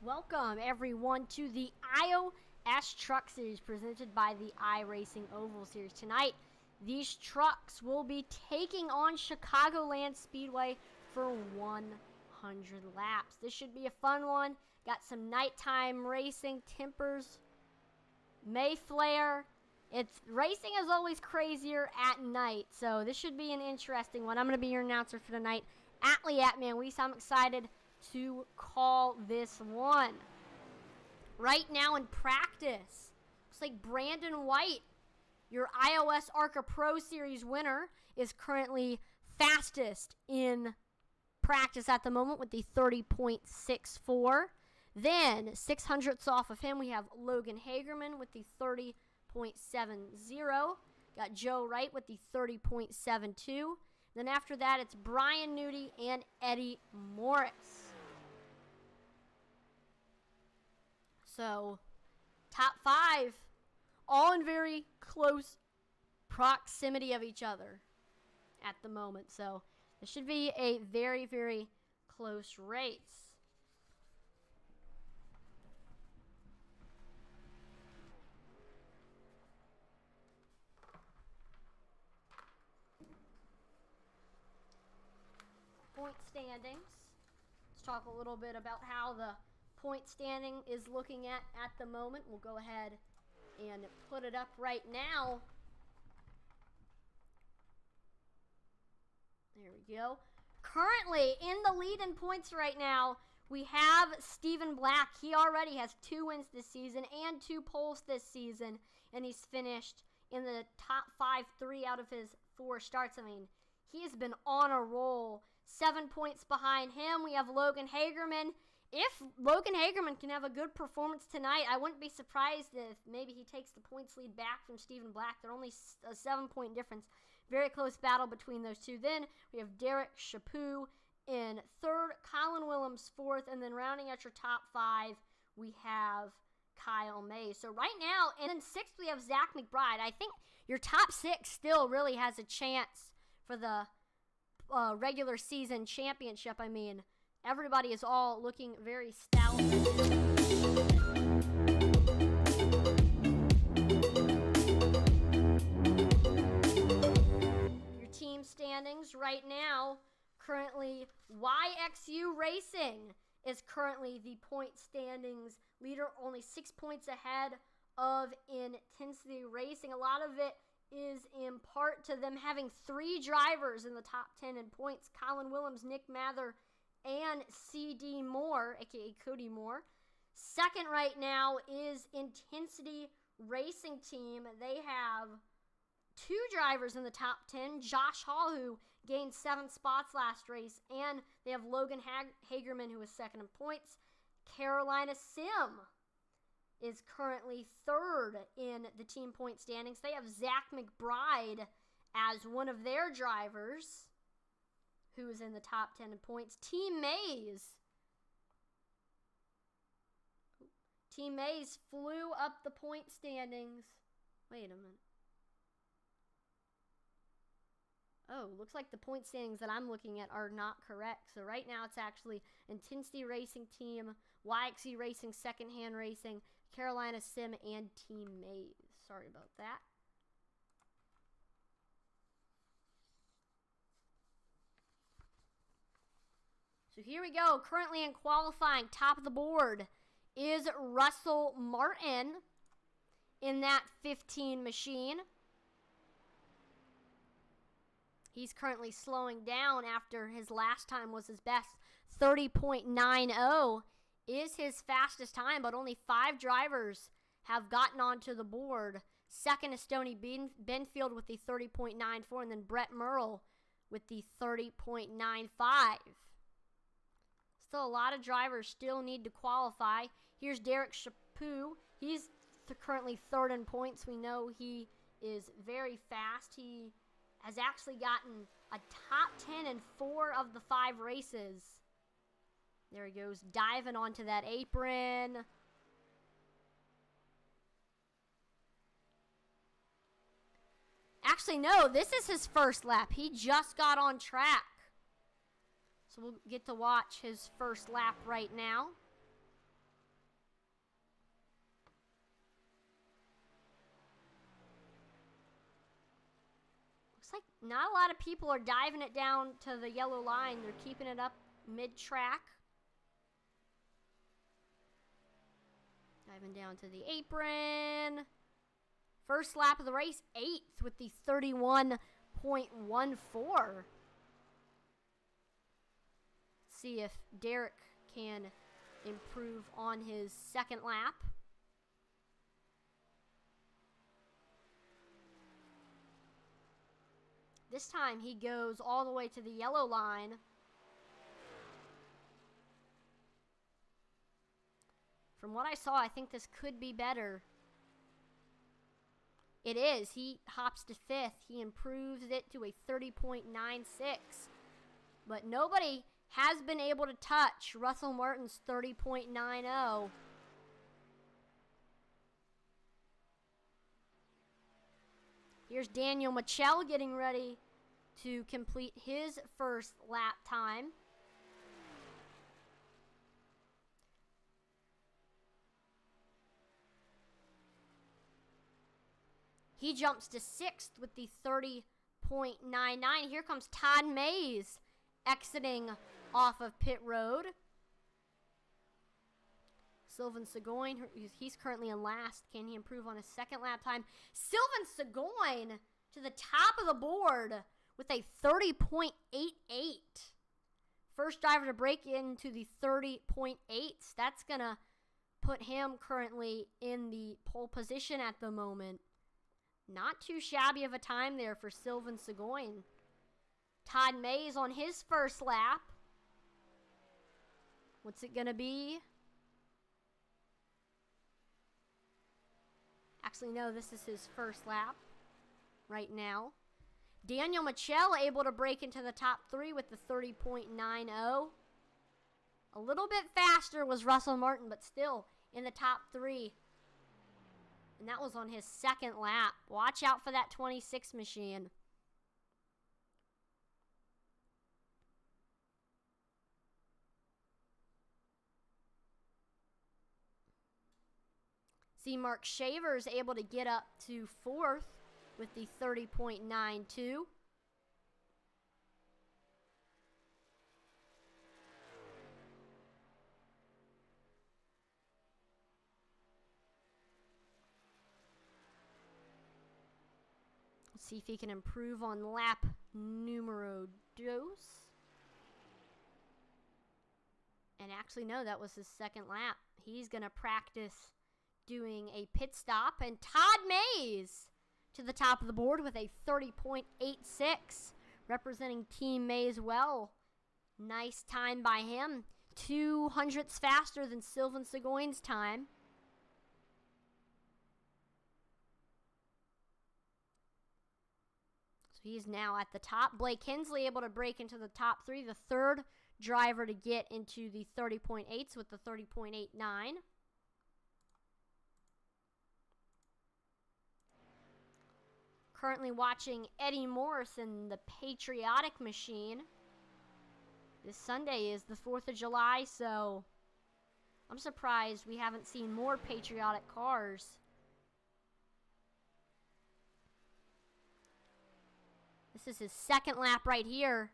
Welcome, everyone, to the iOS Truck Series presented by the iRacing Oval Series. Tonight, these trucks will be taking on Chicagoland Speedway for 100 laps. This should be a fun one. Got some nighttime racing, tempers, Mayflare. Racing is always crazier at night, so this should be an interesting one. I'm going to be your announcer for tonight. Atlee Atman, I'm excited to call this one. Right now in practice, looks like Brandon White, your iOS ARCA Pro Series winner, is currently fastest in practice at the moment with the 30.64. Then 600ths off of him, we have Logan Hagerman with the 30.70. Got Joe Wright with the 30.72. Then after that, it's Brian Nudie and Eddie Morris. So, top five, all in very close proximity of each other at the moment. So, this should be a very, very close race. Point standings. Let's talk a little bit about how the point standing is looking at the moment. We'll go ahead and put it up right now. There we go. Currently in the lead in points right now, we have Stephen Black. He already has 2 wins this season and 2 poles this season, and he's finished in the top 5 3 out of his 4 starts. I mean, he has been on a roll. 7 points behind him, we have Logan Hagerman. If Logan Hagerman can have a good performance tonight, I wouldn't be surprised if maybe he takes the points lead back from Stephen Black. They're only a 7-point difference. Very close battle between those two. Then we have Derek Chaput in 3rd, Colin Willems 4th, and then rounding out your top 5, we have Kyle Mays. So right now, and then 6th, we have Zach McBride. I think your top 6 still really has a chance for the regular season championship. I mean, everybody is all looking very stout. Your team standings right now, currently YXU Racing is currently the point standings leader, only 6 points ahead of Intensity Racing. A lot of it is in part to them having 3 drivers in the top 10 in points: Colin Willems, Nick Mather, and C.D. Moore, aka Cody Moore. Second right now is Intensity Racing Team. They have 2 drivers in the top 10. Josh Hall, who gained 7 spots last race, and they have Logan Hagerman, who is 2nd in points. Carolina Sim is currently 3rd in the team point standings. They have Zach McBride as one of their drivers, who is in the top 10 in points. Team Mays flew up the point standings. Wait a minute. Oh, looks like the point standings that I'm looking at are not correct. So right now it's actually Intensity Racing Team, YXE Racing, Secondhand Racing, Carolina Sim, and Team Mays. Sorry about that. So here we go. Currently in qualifying, top of the board is Russell Martin in that 15 machine. He's currently slowing down after his last time was his best. 30.90 is his fastest time, but only 5 drivers have gotten onto the board. Second is Stoney Benfield with the 30.94, and then Brett Merle with the 30.95. Still a lot of drivers still need to qualify. Here's Derek Chaput. He's currently 3rd in points. We know he is very fast. He has actually gotten a top 10 in 4 of the 5 races. There he goes, diving onto that apron. Actually, no, this is his first lap. He just got on track. So we'll get to watch his first lap right now. not a lot of people are diving it down to the yellow line. They're keeping it up mid-track. Diving down to the apron. First lap of the race, 8th with the 31.14. See if Derek can improve on his second lap. This time he goes all the way to the yellow line. From what I saw, I think this could be better. It is. He hops to 5th. He improves it to a 30.96. But nobody has been able to touch Russell Martin's 30.90. Here's Daniel Michel getting ready to complete his first lap time. He jumps to 6th with the 30.99. Here comes Todd Mays exiting off of pit road. Sylvain Seguin, he's currently in last. Can he improve on his second lap time? Sylvain Seguin to the top of the board with a 30.88. First driver to break into the 30.8s. That's going to put him currently in the pole position at the moment. Not too shabby of a time there for Sylvain Seguin. Todd Mays on his first lap. What's it going to be? Actually, no, this is his first lap right now. Daniel Michel able to break into the top 3 with the 30.90. A little bit faster was Russell Martin, but still in the top 3. And that was on his second lap. Watch out for that 26 machine. See Mark Shaver's able to get up to 4th with the 30.92. Let's see if he can improve on lap numero dos. And actually, no, that was his second lap. He's going to practice doing a pit stop. And Todd Mays to the top of the board with a 30.86, representing Team Mays well. Nice time by him. 200ths faster than Sylvain Seguin's time. So he's now at the top. Blake Hensley able to break into the top 3. The third driver to get into the 30.8s with the 30.89. Currently watching Eddie Morris in the Patriotic Machine. This Sunday is the 4th of July, so I'm surprised we haven't seen more patriotic cars. This is his second lap right here.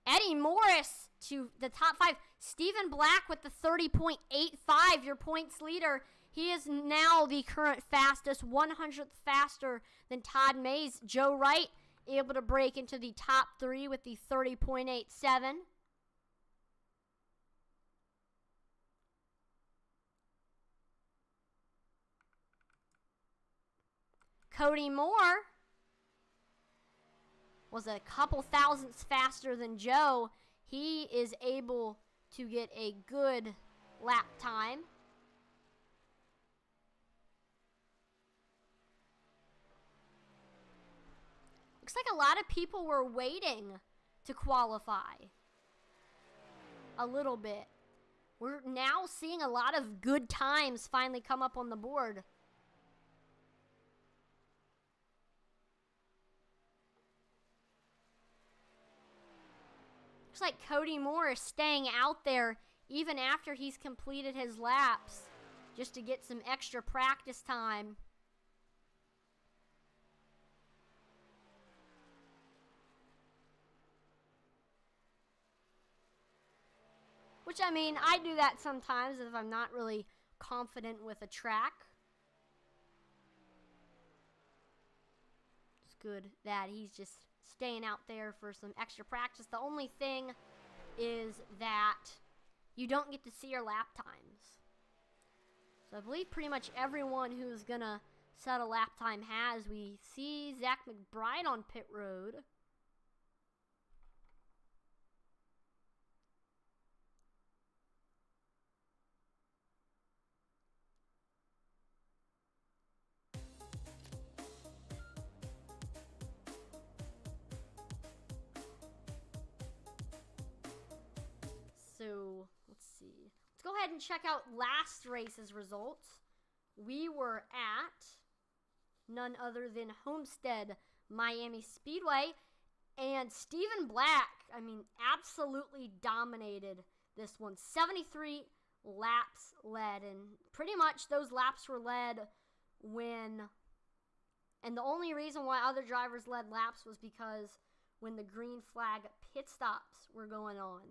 Eddie Morris to the top 5. Stephen Black with the 30.85, your points leader. He is now the current fastest, 100th faster than Todd Mays. Joe Wright able to break into the top 3 with the 30.87. Cody Moore was a couple thousandths faster than Joe. He is able to get a good lap time. Looks like a lot of people were waiting to qualify. A little bit. We're now seeing a lot of good times finally come up on the board. Looks like Cody Moore is staying out there even after he's completed his laps just to get some extra practice time. Which, I mean, I do that sometimes if I'm not really confident with a track. It's good that he's just staying out there for some extra practice. The only thing is that you don't get to see your lap times. So I believe pretty much everyone who's going to set a lap time has. We see Zach McBride on pit road. So, let's see. Let's go ahead and check out last race's results. We were at none other than Homestead Miami Speedway. And Stephen Black, I mean, absolutely dominated this one. 73 laps led. And pretty much those laps were led when... And the only reason why other drivers led laps was because when the green flag pit stops were going on.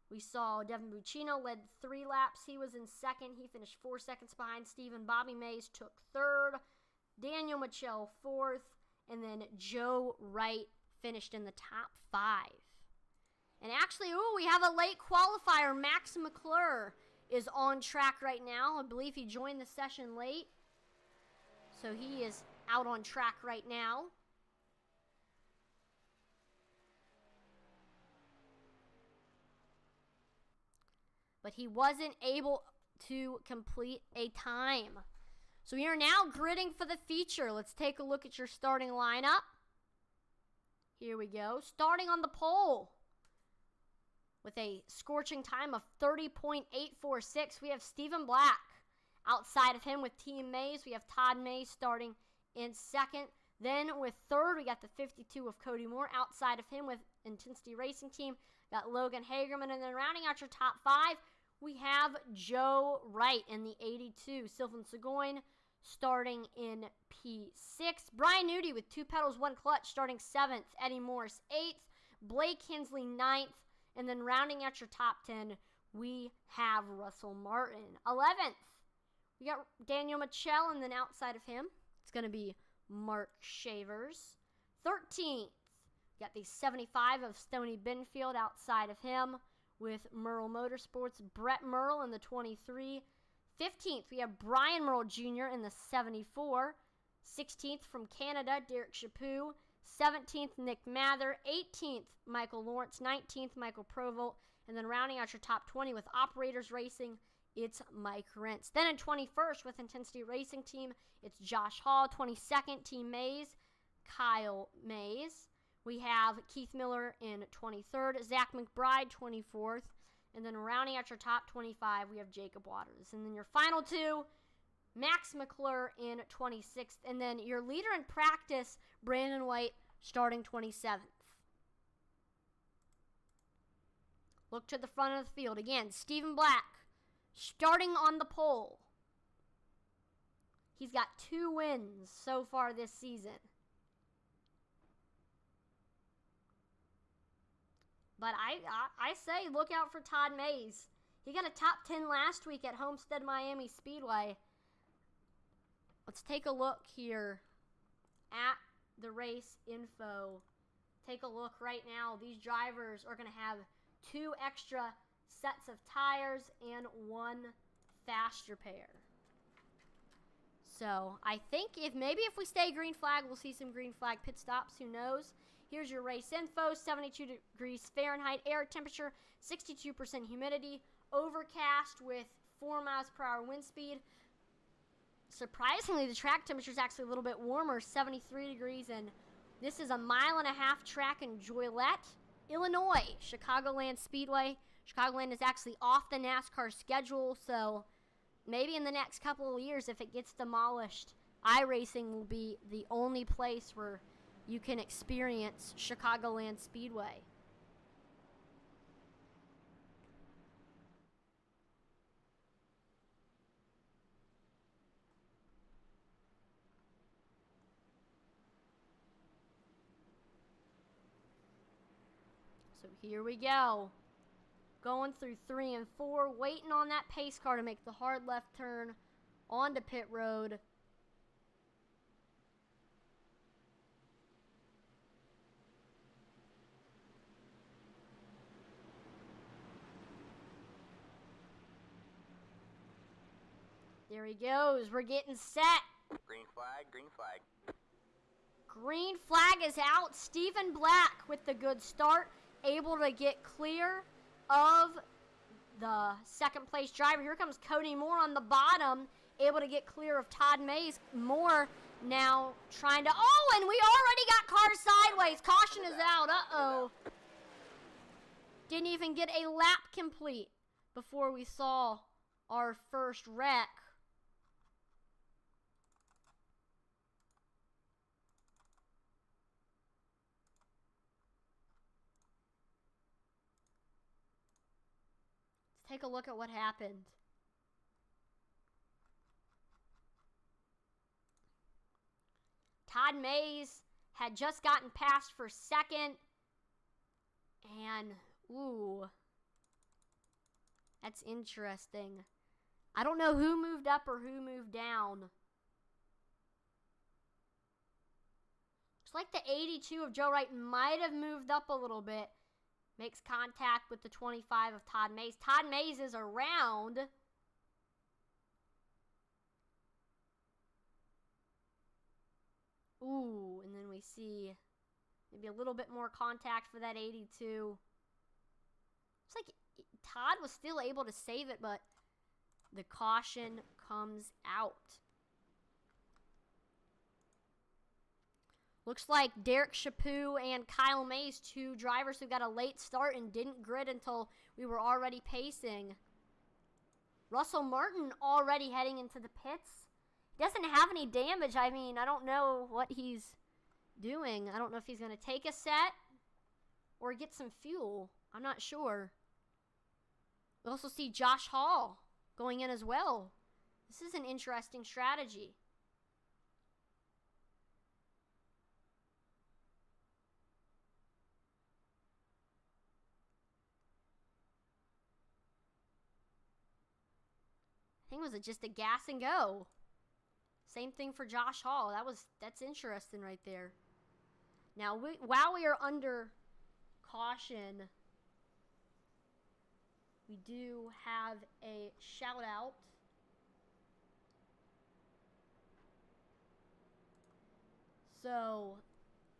We saw Devin Buccino led 3 laps. He was in second. He finished 4 seconds behind Stephen. Bobby Mays took third. Daniel Mitchell fourth. And then Joe Wright finished in the top 5. And actually, we have a late qualifier. Max McClure is on track right now. I believe he joined the session late. So he is out on track right now. But he wasn't able to complete a time. So we are now gridding for the feature. Let's take a look at your starting lineup. Here we go. Starting on the pole with a scorching time of 30.846, we have Stephen Black. Outside of him with Team Mays, we have Todd Mays starting in second. Then with third, we got the 52 of Cody Moore. Outside of him with Intensity Racing Team, got Logan Hagerman. And then rounding out your top 5, we have Joe Wright in the 82. Sylvan Seguin starting in P6. Brian Nudie with 2 pedals, 1 clutch starting 7th. Eddie Morris 8th. Blake Hensley 9th. And then rounding out your top 10, we have Russell Martin. 11th, we got Daniel Mitchell, and then outside of him, it's going to be Mark Shavers. 13th, we got the 75 of Stoney Benfield outside of him with Merle Motorsports. Brett Merle in the 23. 15th, we have Brian Merle Jr. in the 74. 16th from Canada, Derek Chaput. 17th, Nick Mather. 18th, Michael Lawrence. 19th, Michael Provolt. And then rounding out your top 20 with Operators Racing, it's Mike Rentz. Then in 21st with Intensity Racing Team, it's Josh Hall. 22nd, Team Mays, Kyle Mays. We have Keith Miller in 23rd, Zach McBride 24th, and then rounding out your top 25, we have Jacob Waters. And then your final 2, Max McClure in 26th, and then your leader in practice, Brandon White, starting 27th. Look to the front of the field. Again, Stephen Black starting on the pole. He's got 2 wins so far this season. But I say look out for Todd Mays. He got a top 10 last week at Homestead Miami Speedway. Let's take a look here at the race info. Take a look right now. These drivers are going to have 2 extra sets of tires and 1 faster pair. So I think if we stay green flag, we'll see some green flag pit stops. Who knows? Here's your race info. 72 degrees Fahrenheit, air temperature, 62% humidity, overcast with 4 miles per hour wind speed. Surprisingly, the track temperature is actually a little bit warmer, 73 degrees, and this is a 1.5 mile track in Joliet, Illinois, Chicagoland Speedway. Chicagoland is actually off the NASCAR schedule, so maybe in the next couple of years, if it gets demolished, iRacing will be the only place where you can experience Chicagoland Speedway. So here we go. going through 3 and 4, waiting on that pace car to make the hard left turn onto pit road. There he goes. We're getting set. Green flag, green flag. Green flag is out. Stephen Black with the good start, able to get clear of the second place driver. Here comes Cody Moore on the bottom, able to get clear of Todd Mays. Moore now trying to, oh, and we already got cars sideways. Caution is out. Uh-oh. Didn't even get a lap complete before we saw our first wreck. Take a look at what happened. Todd Mays had just gotten passed for second. And, ooh, that's interesting. I don't know who moved up or who moved down. Looks like the 82 of Joe Wright might have moved up a little bit. Makes contact with the 25 of Todd Mays. Todd Mays is around. Ooh, and then we see maybe a little bit more contact for that 82. Looks like Todd was still able to save it, but the caution comes out. Looks like Derek Chaput and Kyle Mays, two drivers who got a late start and didn't grid until we were already pacing. Russell Martin already heading into the pits. He doesn't have any damage. I mean, I don't know what he's doing. I don't know if he's going to take a set or get some fuel. I'm not sure. We also see Josh Hall going in as well. This is an interesting strategy. I think it was just a gas and go. Same thing for Josh Hall. That's interesting right there. Now, while we are under caution, we do have a shout out. So,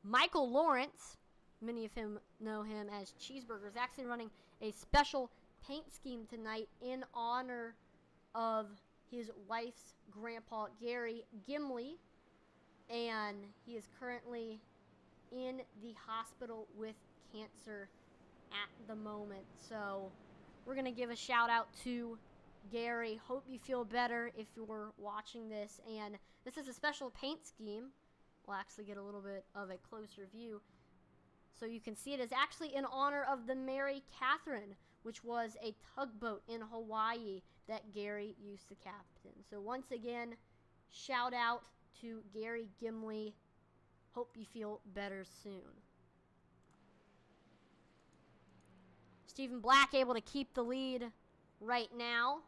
Michael Lawrence, many of him know him as Cheeseburger, is actually running a special paint scheme tonight in honor of his wife's grandpa, Gary Gimley, and he is currently in the hospital with cancer at the moment. So we're going to give a shout out to Gary. Hope you feel better if you're watching this. And this is a special paint scheme. We'll actually get a little bit of a closer view so you can see it is actually in honor of the Mary Catherine, which was a tugboat in Hawaii that Gary used to captain. So once again, shout out to Gary Gimley. Hope you feel better soon. Stephen Black able to keep the lead right now.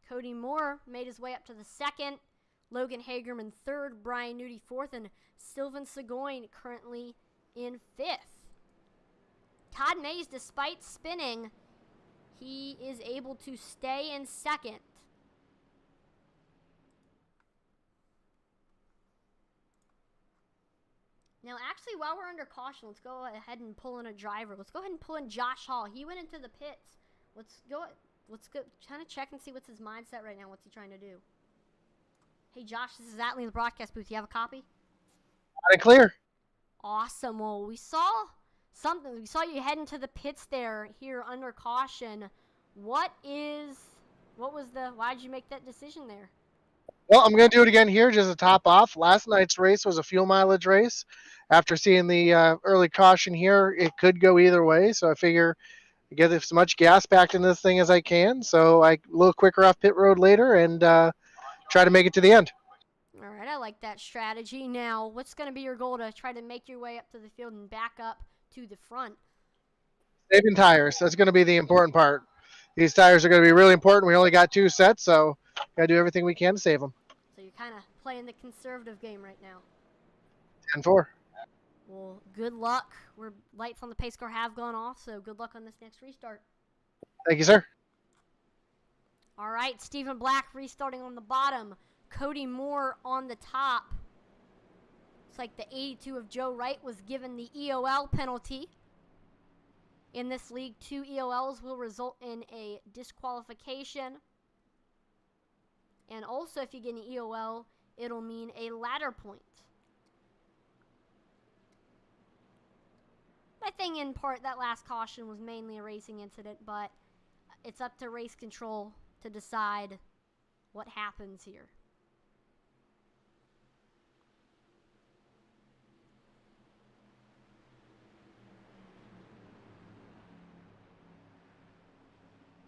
Cody Moore made his way up to the second. Logan Hagerman third. Brian Nudie fourth. And Sylvan Seguin currently in fifth. Todd Mays, despite spinning, he is able to stay in second. Now, actually, while we're under caution, let's go ahead and pull in a driver. Let's go ahead and pull in Josh Hall. He went into the pits. Let's go trying to check and see what's his mindset right now. What's he trying to do? Hey, Josh, this is Atlee in the broadcast booth. You have a copy? Got it clear. Awesome. Well, we saw something. We saw you head into the pits there here under caution. Why did you make that decision there? Well, I'm going to do it again here just to top off. Last night's race was a fuel mileage race. After seeing the early caution here, it could go either way. So I figure I get as much gas back in this thing as I can. So I a little quicker off pit road later and try to make it to the end. All right, I like that strategy. Now, what's going to be your goal to try to make your way up to the field and back up to the front? Saving tires. That's going to be the important part. These tires are going to be really important. We only got 2 sets, so got to do everything we can to save them. So you're kind of playing the conservative game right now. 10-4. Well, good luck. Lights on the pace car have gone off, so good luck on this next restart. Thank you, sir. All right, Stephen Black restarting on the bottom. Cody Moore on the top. Looks like the 82 of Joe Wright was given the EOL penalty. In this league, 2 EOLs will result in a disqualification. And also, if you get an EOL, it'll mean a ladder point. I think in part that last caution was mainly a racing incident, but it's up to race control to decide what happens here.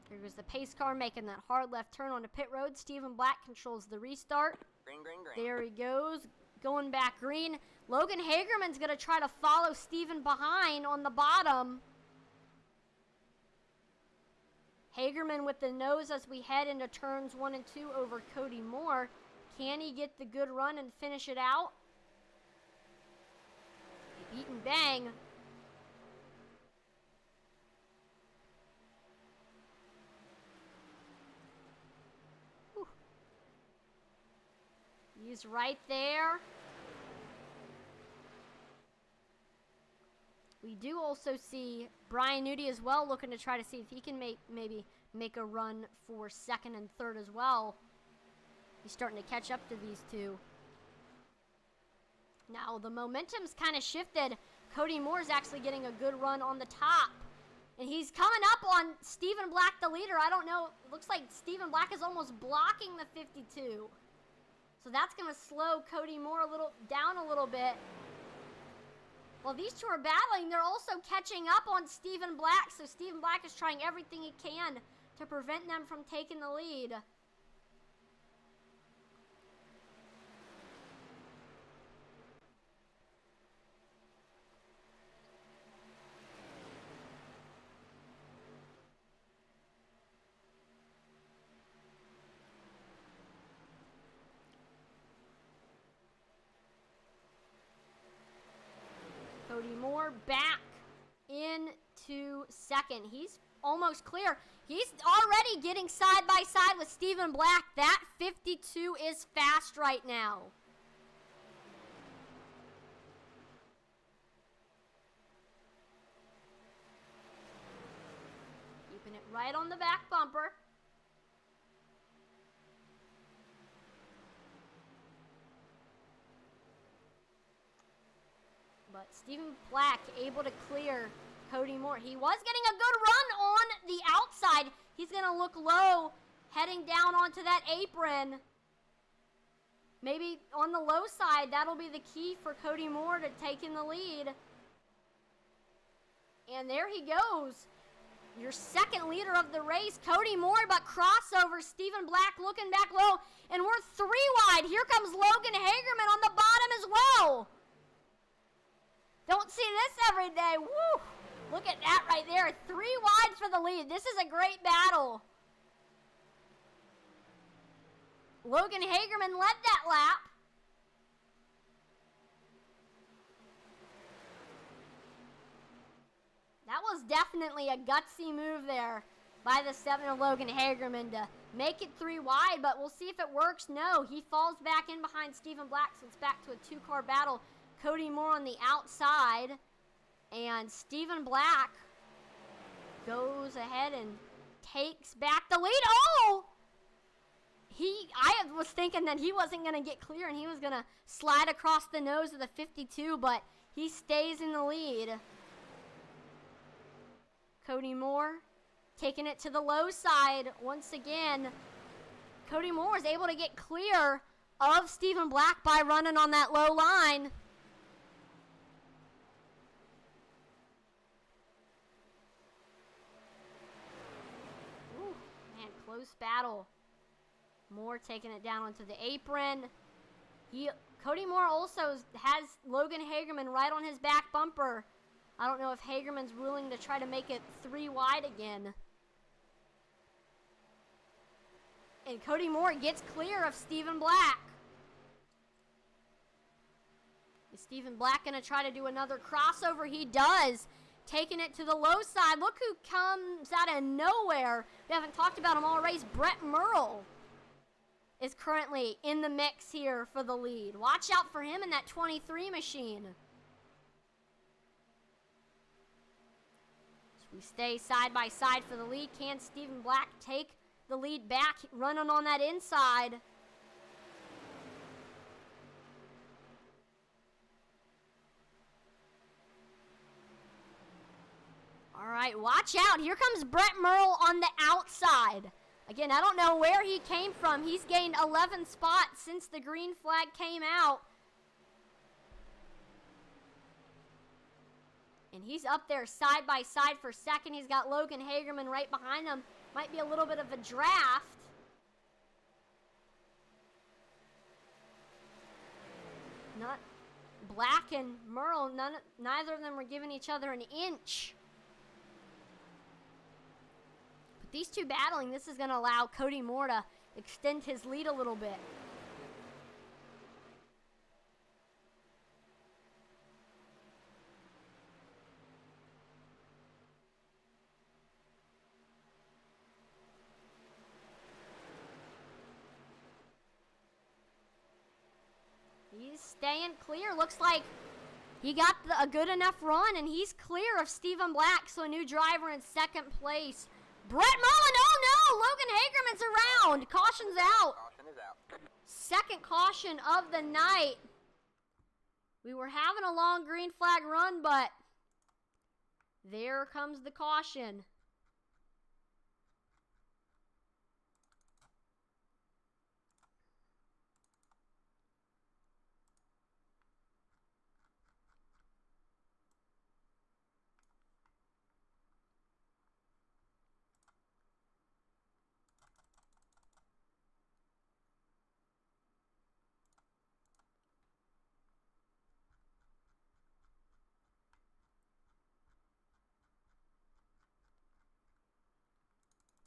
Here goes the pace car making that hard left turn onto pit road. Stephen Black controls the restart. Green, green, green. There he goes, going back green. Logan Hagerman's going to try to follow Stephen behind on the bottom. Hagerman with the nose as we head into turns 1 and 2 over Cody Moore. Can he get the good run and finish it out? Beat and bang. Whew. He's right there. We do also see Brian Nudie as well, looking to try to see if he can maybe make a run for 2nd and 3rd as well. He's starting to catch up to these two. Now, the momentum's kind of shifted. Cody Moore's actually getting a good run on the top. And he's coming up on Stephen Black, the leader. I don't know. It looks like Stephen Black is almost blocking the 52. So that's going to slow Cody Moore down a little bit. While these two are battling, they're also catching up on Stephen Black. So Stephen Black is trying everything he can to prevent them from taking the lead. Cody Moore back into 2nd. He's almost clear. He's already getting side by side with Stephen Black. That 52 is fast right now. Keeping it right on the back bumper. But Stephen Black able to clear Cody Moore. He was getting a good run on the outside. He's going to look low, heading down onto that apron. Maybe on the low side, that'll be the key for Cody Moore to take in the lead. And there he goes. Your 2nd leader of the race, Cody Moore, but crossover. Stephen Black looking back low, and we're 3 wide. Here comes Logan Hagerman on the bottom as well. Don't see this every day. Woo! Look at that right there. 3 wide for the lead. This is a great battle. Logan Hagerman led that lap. That was definitely a gutsy move there by the 7 of Logan Hagerman to make it 3 wide, but we'll see if it works. No, he falls back in behind Stephen Black, so it's back to a 2-car battle. Cody Moore on the outside, and Stephen Black goes ahead and takes back the lead. Oh! I was thinking that he wasn't going to get clear and he was going to slide across the nose of the 52, but he stays in the lead. Cody Moore taking it to the low side once again. Cody Moore is able to get clear of Stephen Black by running on that low line. Close battle. Moore taking it down onto the apron. Cody Moore also has Logan Hagerman right on his back bumper. I don't know if Hagerman's willing to try to make it 3 wide again. And Cody Moore gets clear of Stephen Black. Is Stephen Black going to try to do another crossover? He does. Taking it to the low side. Look who comes out of nowhere. We haven't talked about him all race. Brett Merle is currently in the mix here for the lead. Watch out for him in that 23 machine. So we stay side by side for the lead. Can Stephen Black take the lead back, running on that inside? All right, watch out. Here comes Brett Merle on the outside. Again, I don't know where he came from. He's gained 11 spots since the green flag came out. And he's up there side by side for second. He's got Logan Hagerman right behind him. Might be a little bit of a draft. Not Black and Merle, neither of them were giving each other an inch. But these two battling, this is going to allow Cody Moore to extend his lead a little bit. He's staying clear. Looks like he got a good enough run, and he's clear of Stephen Black, so a new driver in second place. Brett Mullen, oh no! Logan Hagerman's around. Caution's out. Caution is out. Second caution of the night. We were having a long green flag run, but there comes the caution.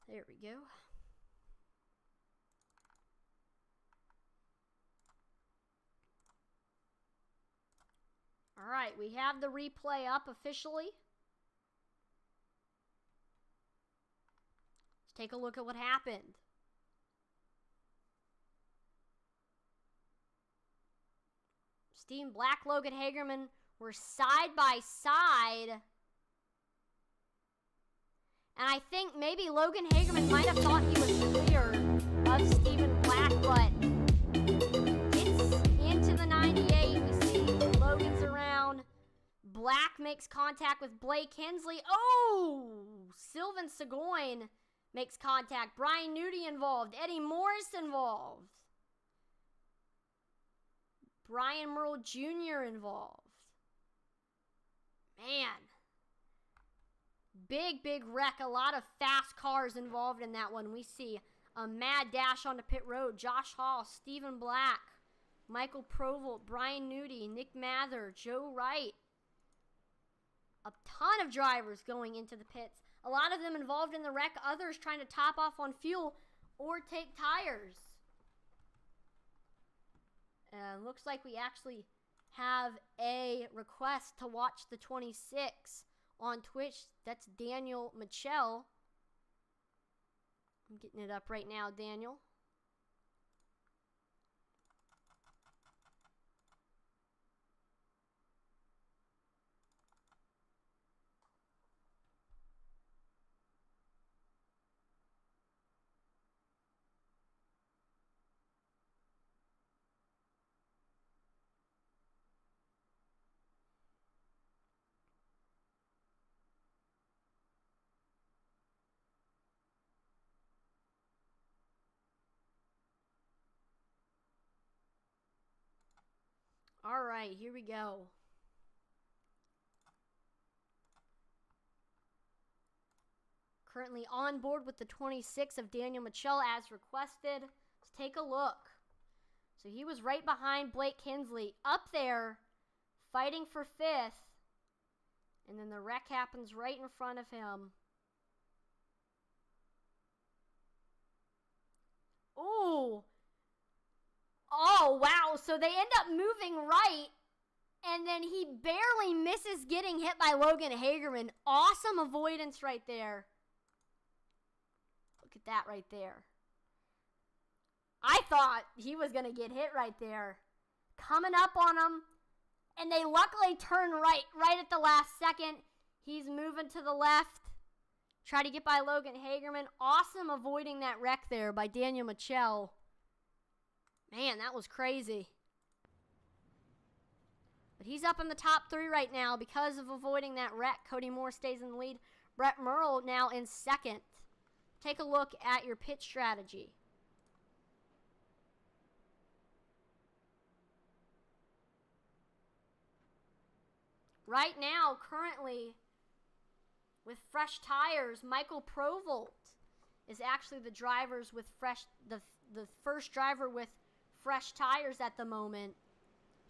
There we go. All right, we have the replay up officially. Let's take a look at what happened. Stephen Black, Logan Hagerman were side by side. And I think maybe Logan Hagerman might have thought he was clear of Stephen Black, but it's into the 98. We see Logan's around. Black makes contact with Blake Hensley. Oh! Sylvan Seguin makes contact. Brian Nudie involved. Eddie Morris involved. Brian Merle Jr. involved. Man. Big wreck. A lot of fast cars involved in that one. We see a mad dash onto pit road. Josh Hall, Stephen Black, Michael Provolt, Brian Nudie, Nick Mather, Joe Wright. A ton of drivers going into the pits. A lot of them involved in the wreck. Others trying to top off on fuel or take tires. And looks like we actually have a request to watch the 26 on Twitch. That's Daniel Michelle. I'm getting it up right now, Daniel. All right, here we go. Currently on board with the 26 of Daniel Michelle as requested. Let's take a look. So he was right behind Blake Hensley, up there, fighting for fifth. And then the wreck happens right in front of him. Ooh. Oh, wow. So they end up moving right. And then he barely misses getting hit by Logan Hagerman. Awesome avoidance right there. Look at that right there. I thought he was going to get hit right there. Coming up on him. And they luckily turn right at the last second. He's moving to the left. Try to get by Logan Hagerman. Awesome avoiding that wreck there by Daniel Michel. Man, that was crazy. But he's up in the top 3 right now because of avoiding that wreck. Cody Moore stays in the lead. Brett Merle now in second. Take a look at your pit strategy. Right now, currently, with fresh tires, Michael Provolt is actually the first driver with fresh tires at the moment.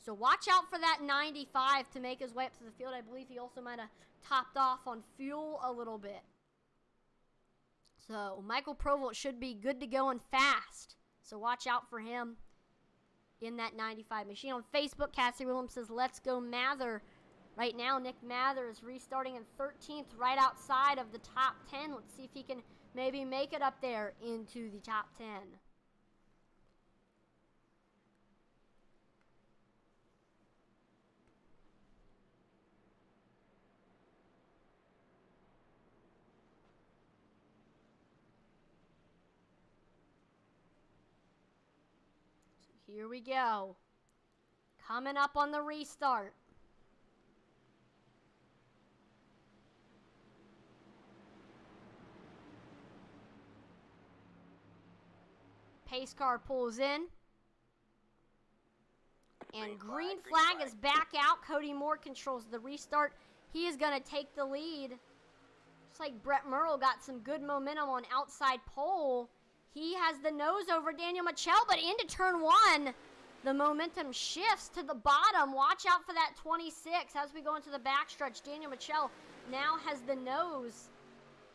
So watch out for that 95 to make his way up to the field. I believe he also might have topped off on fuel a little bit. So Michael Provolt should be good to go and fast. So watch out for him in that 95 machine. On Facebook, Cassie Williams says, let's go Mather. Right now, Nick Mather is restarting in 13th, right outside of the top 10. Let's see if he can maybe make it up there into the top 10. So here we go. Coming up on the restart. Pace car pulls in. And green flag is back out. Cody Moore controls the restart. He is going to take the lead. Just like Brett Merle got some good momentum on outside pole. He has the nose over Daniel Michel, but into turn 1, the momentum shifts to the bottom. Watch out for that 26 as we go into the backstretch. Daniel Michel now has the nose.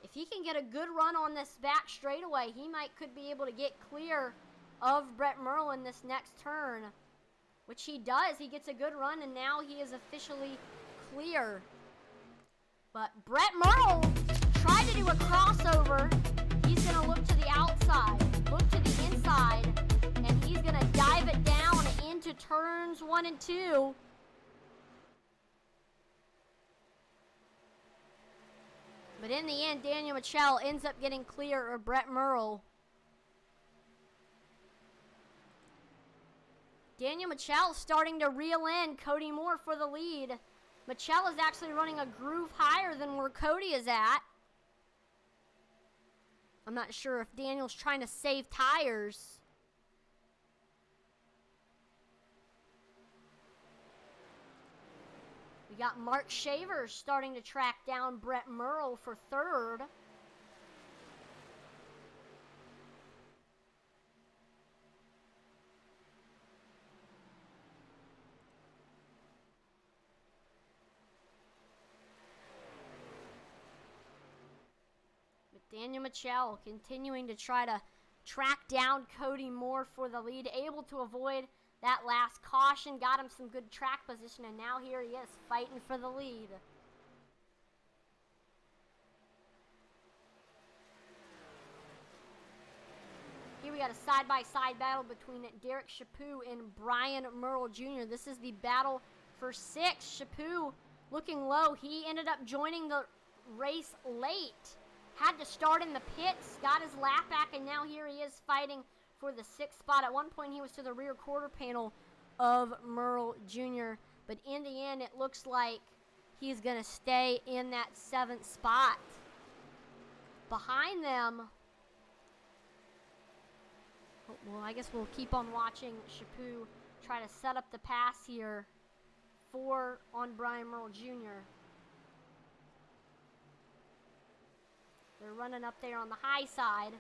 If he can get a good run on this back straightaway, he could be able to get clear of Brett Merle in this next turn, which he does. He gets a good run, and now he is officially clear. But Brett Merle tried to do a crossover. He's going to look to the outside, look to the inside, and he's going to dive it down into turns 1 and 2. But in the end, Daniel Michel ends up getting clear of Brett Merle. Daniel Michel starting to reel in Cody Moore for the lead. Michel is actually running a groove higher than where Cody is at. I'm not sure if Daniel's trying to save tires. We got Mark Shaver starting to track down Brett Merle for third. But Daniel Michel continuing to try to track down Cody Moore for the lead, able to avoid that last caution, got him some good track position, and now here he is fighting for the lead. Here we got a side-by-side battle between Derek Chaput and Brian Merle Jr. This is the battle for 6. Chaput looking low. He ended up joining the race late. Had to start in the pits, got his lap back, and now here he is fighting for the 6th spot. At one point, he was to the rear quarter panel of Merle Jr., but in the end, it looks like he's going to stay in that 7th spot. Behind them, well, I guess we'll keep on watching Chaput try to set up the pass here on Brian Merle Jr. They're running up there on the high side.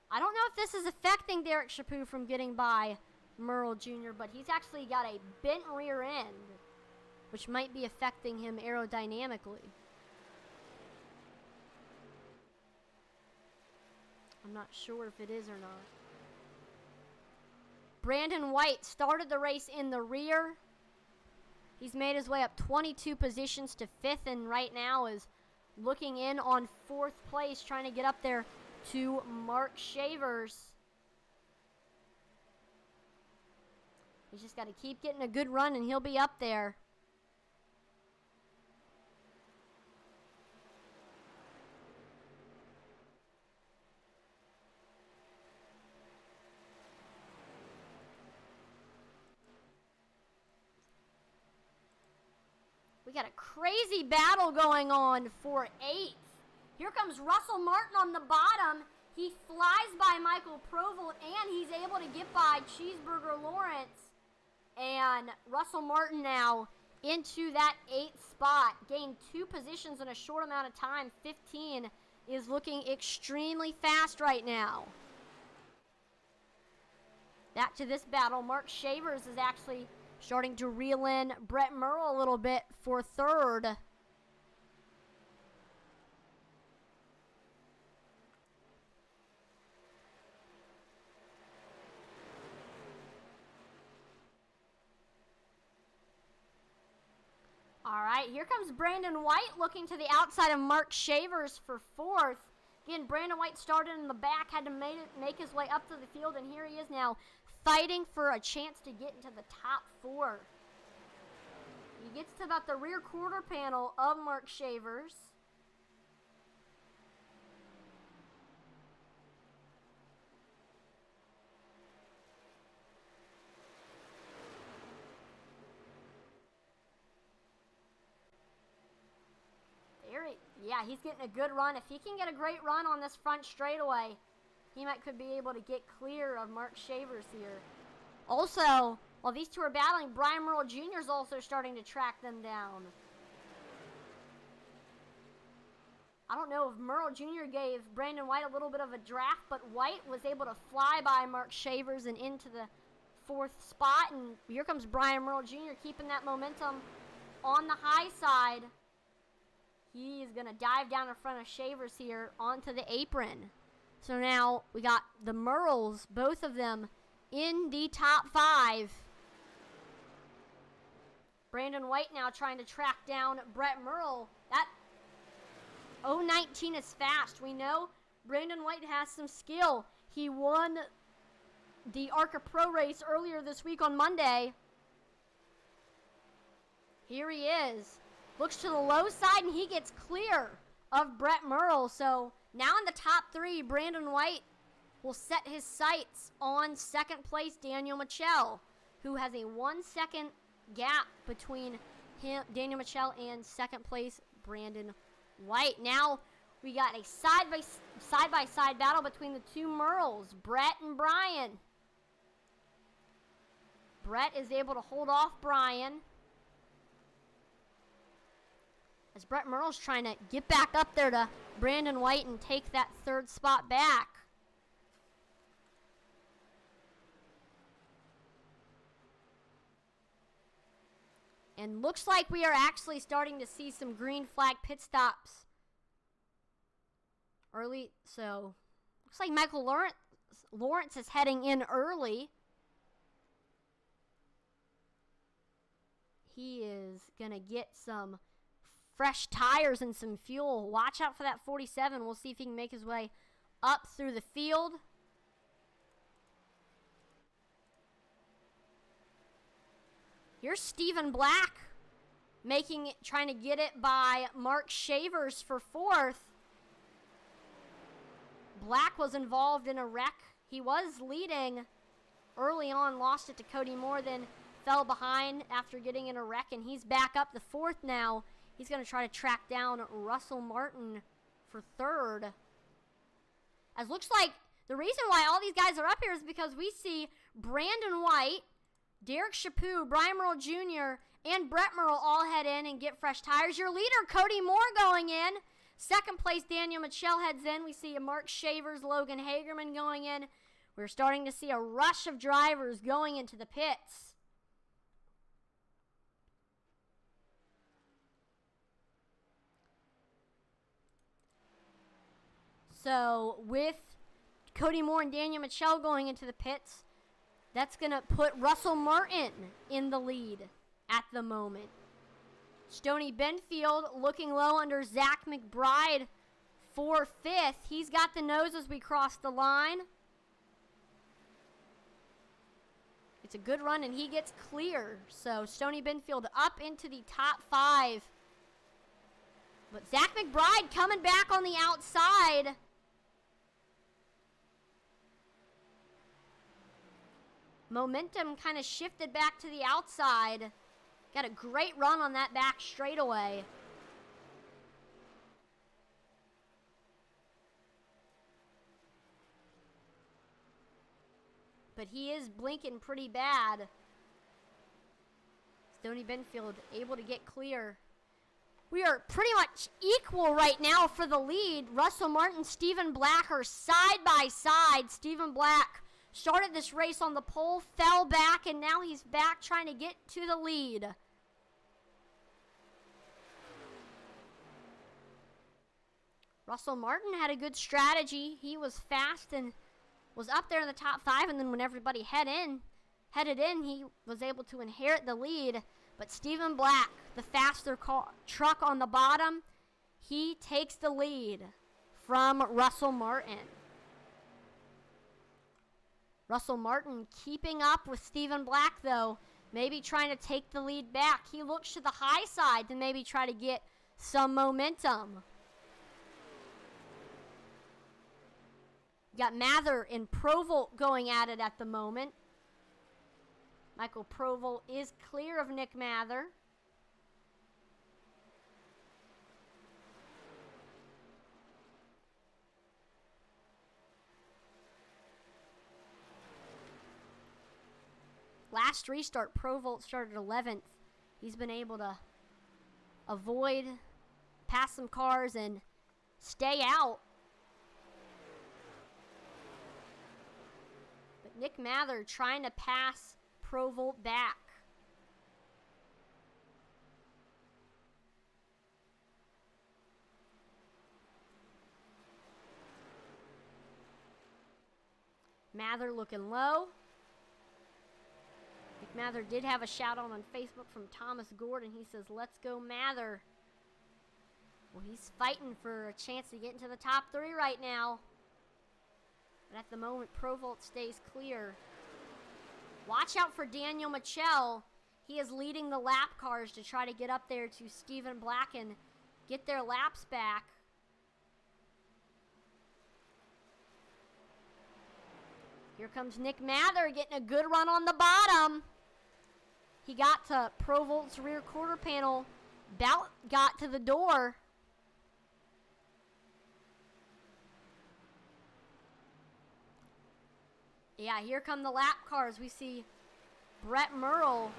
I don't know if this is affecting Derek Chaput from getting by Merle Jr., but he's actually got a bent rear end. which might be affecting him aerodynamically. I'm not sure if it is or not. Brandon White started the race in the rear. He's made his way up 22 positions to 5th, and right now is looking in on 4th place, trying to get up there to Mark Shavers. He's just got to keep getting a good run, and he'll be up there. We got a crazy battle going on for 8th. Here comes Russell Martin on the bottom. He flies by Michael Provolt, and he's able to get by Cheeseburger Lawrence. And Russell Martin now into that 8th spot. Gained 2 positions in a short amount of time. 15 is looking extremely fast right now. Back to this battle. Mark Shavers is actually starting to reel in Brett Merle a little bit for 3rd. All right, here comes Brandon White looking to the outside of Mark Shavers for 4th. Again, Brandon White started in the back, had to make his way up to the field, and here he is now fighting for a chance to get into the top 4. He gets to about the rear quarter panel of Mark Shavers. Yeah, he's getting a good run. If he can get a great run on this front straightaway, he could be able to get clear of Mark Shavers here. Also, while these two are battling, Brian Merle Jr. is also starting to track them down. I don't know if Merle Jr. gave Brandon White a little bit of a draft, but White was able to fly by Mark Shavers and into the 4th spot. And here comes Brian Merle Jr. keeping that momentum on the high side. He is going to dive down in front of Shavers here onto the apron. So now we got the Merles, both of them in the top 5. Brandon White now trying to track down Brett Merle. That 019 is fast. We know Brandon White has some skill. He won the ARCA Pro race earlier this week on Monday. Here he is. Looks to the low side, and he gets clear of Brett Merle. So now in the top 3, Brandon White will set his sights on 2nd place Daniel Michel, who has a 1 second gap between him, Daniel Michel, and 2nd place Brandon White. Now we got a side-by-side battle between the two Merles, Brett and Brian. Brett is able to hold off Brian, as Brett Merle's trying to get back up there to Brandon White and take that 3rd spot back. And looks like we are actually starting to see some green flag pit stops early. So looks like Michael Lawrence is heading in early. He is going to get some fresh tires and some fuel. Watch out for that 47. We'll see if he can make his way up through the field. Here's Stephen Black trying to get it by Mark Shavers for 4th. Black was involved in a wreck. He was leading early on, lost it to Cody Moore, then fell behind after getting in a wreck, and he's back up to 4th now. He's going to try to track down Russell Martin for 3rd. As looks like the reason why all these guys are up here is because we see Brandon White, Derek Chaput, Brian Merle Jr., and Brett Merle all head in and get fresh tires. Your leader, Cody Moore, going in. 2nd place, Daniel Michel heads in. We see Mark Shavers, Logan Hagerman going in. We're starting to see a rush of drivers going into the pits. So with Cody Moore and Daniel Mitchell going into the pits, that's going to put Russell Martin in the lead at the moment. Stoney Benfield looking low under Zach McBride for 5th. He's got the nose as we cross the line. It's a good run, and he gets clear. So Stoney Benfield up into the top 5. But Zach McBride coming back on the outside. Momentum kind of shifted back to the outside. Got a great run on that back straightaway. But he is blinking pretty bad. Stoney Benfield able to get clear. We are pretty much equal right now for the lead. Russell Martin, Stephen Black are side by side. Stephen Black started this race on the pole, fell back, and now he's back trying to get to the lead. Russell Martin had a good strategy. He was fast and was up there in the top 5, and then when everybody headed in, he was able to inherit the lead. But Stephen Black, the faster truck on the bottom, he takes the lead from Russell Martin. Russell Martin keeping up with Stephen Black, though, maybe trying to take the lead back. He looks to the high side to maybe try to get some momentum. Got Mather and Provolt going at it at the moment. Michael Provolt is clear of Nick Mather. Last restart, Provolt started 11th. He's been able to avoid, pass some cars, and stay out. But Nick Mather trying to pass Provolt back. Mather looking low. Nick Mather did have a shout out on Facebook from Thomas Gordon. He says, "Let's go Mather." Well, he's fighting for a chance to get into the top 3 right now. But at the moment, Provolt stays clear. Watch out for Daniel Mitchell. He is leading the lap cars to try to get up there to Stephen Black and get their laps back. Here comes Nick Mather getting a good run on the bottom. He got to Provolt's rear quarter panel, about got to the door. Yeah, here come the lap cars. We see Brett Merle.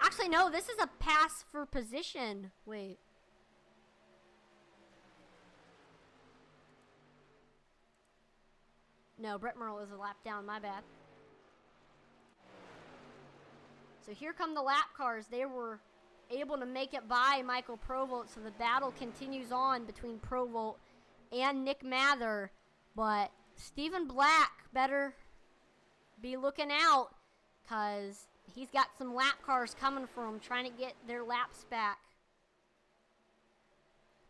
Actually, no, this is a pass for position. Wait. No, Brett Merle is a lap down. My bad. So here come the lap cars. They were able to make it by Michael Provolt, so the battle continues on between Provolt and Nick Mather. But Stephen Black better be looking out, because he's got some lap cars coming for him, trying to get their laps back.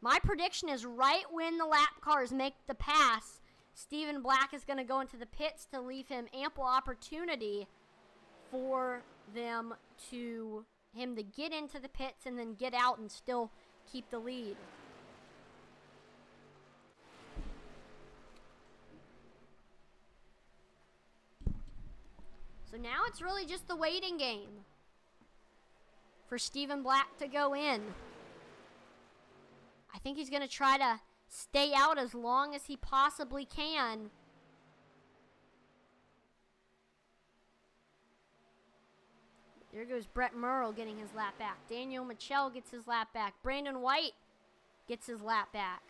My prediction is right when the lap cars make the pass, Stephen Black is going to go into the pits to leave him ample opportunity for him to get into the pits and then get out and still keep the lead. So now it's really just the waiting game for Stephen Black to go in. I think he's going to try to stay out as long as he possibly can. There goes Brett Merle getting his lap back. Daniel Mitchell gets his lap back. Brandon White gets his lap back.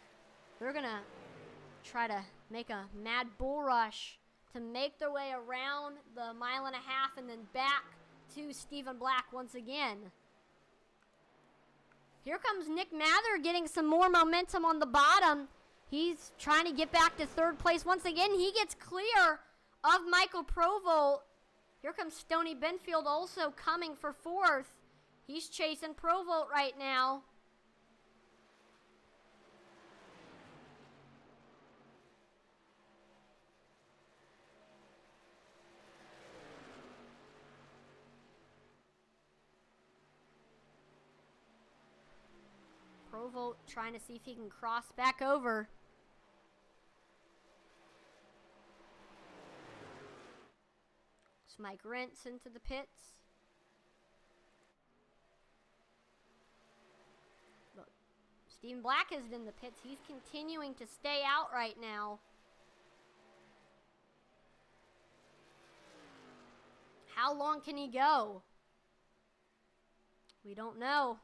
They're going to try to make a mad bull rush to make their way around the 1.5 miles and then back to Stephen Black once again. Here comes Nick Mather getting some more momentum on the bottom. He's trying to get back to third place. Once again, he gets clear of Michael Provolt. Here comes Stoney Benfield also coming for fourth. He's chasing Provolt right now. Provolt trying to see if he can cross back over. So Mike Rentz into the pits. Look, Stephen Black is in the pits. He's continuing to stay out right now. How long can he go? We don't know.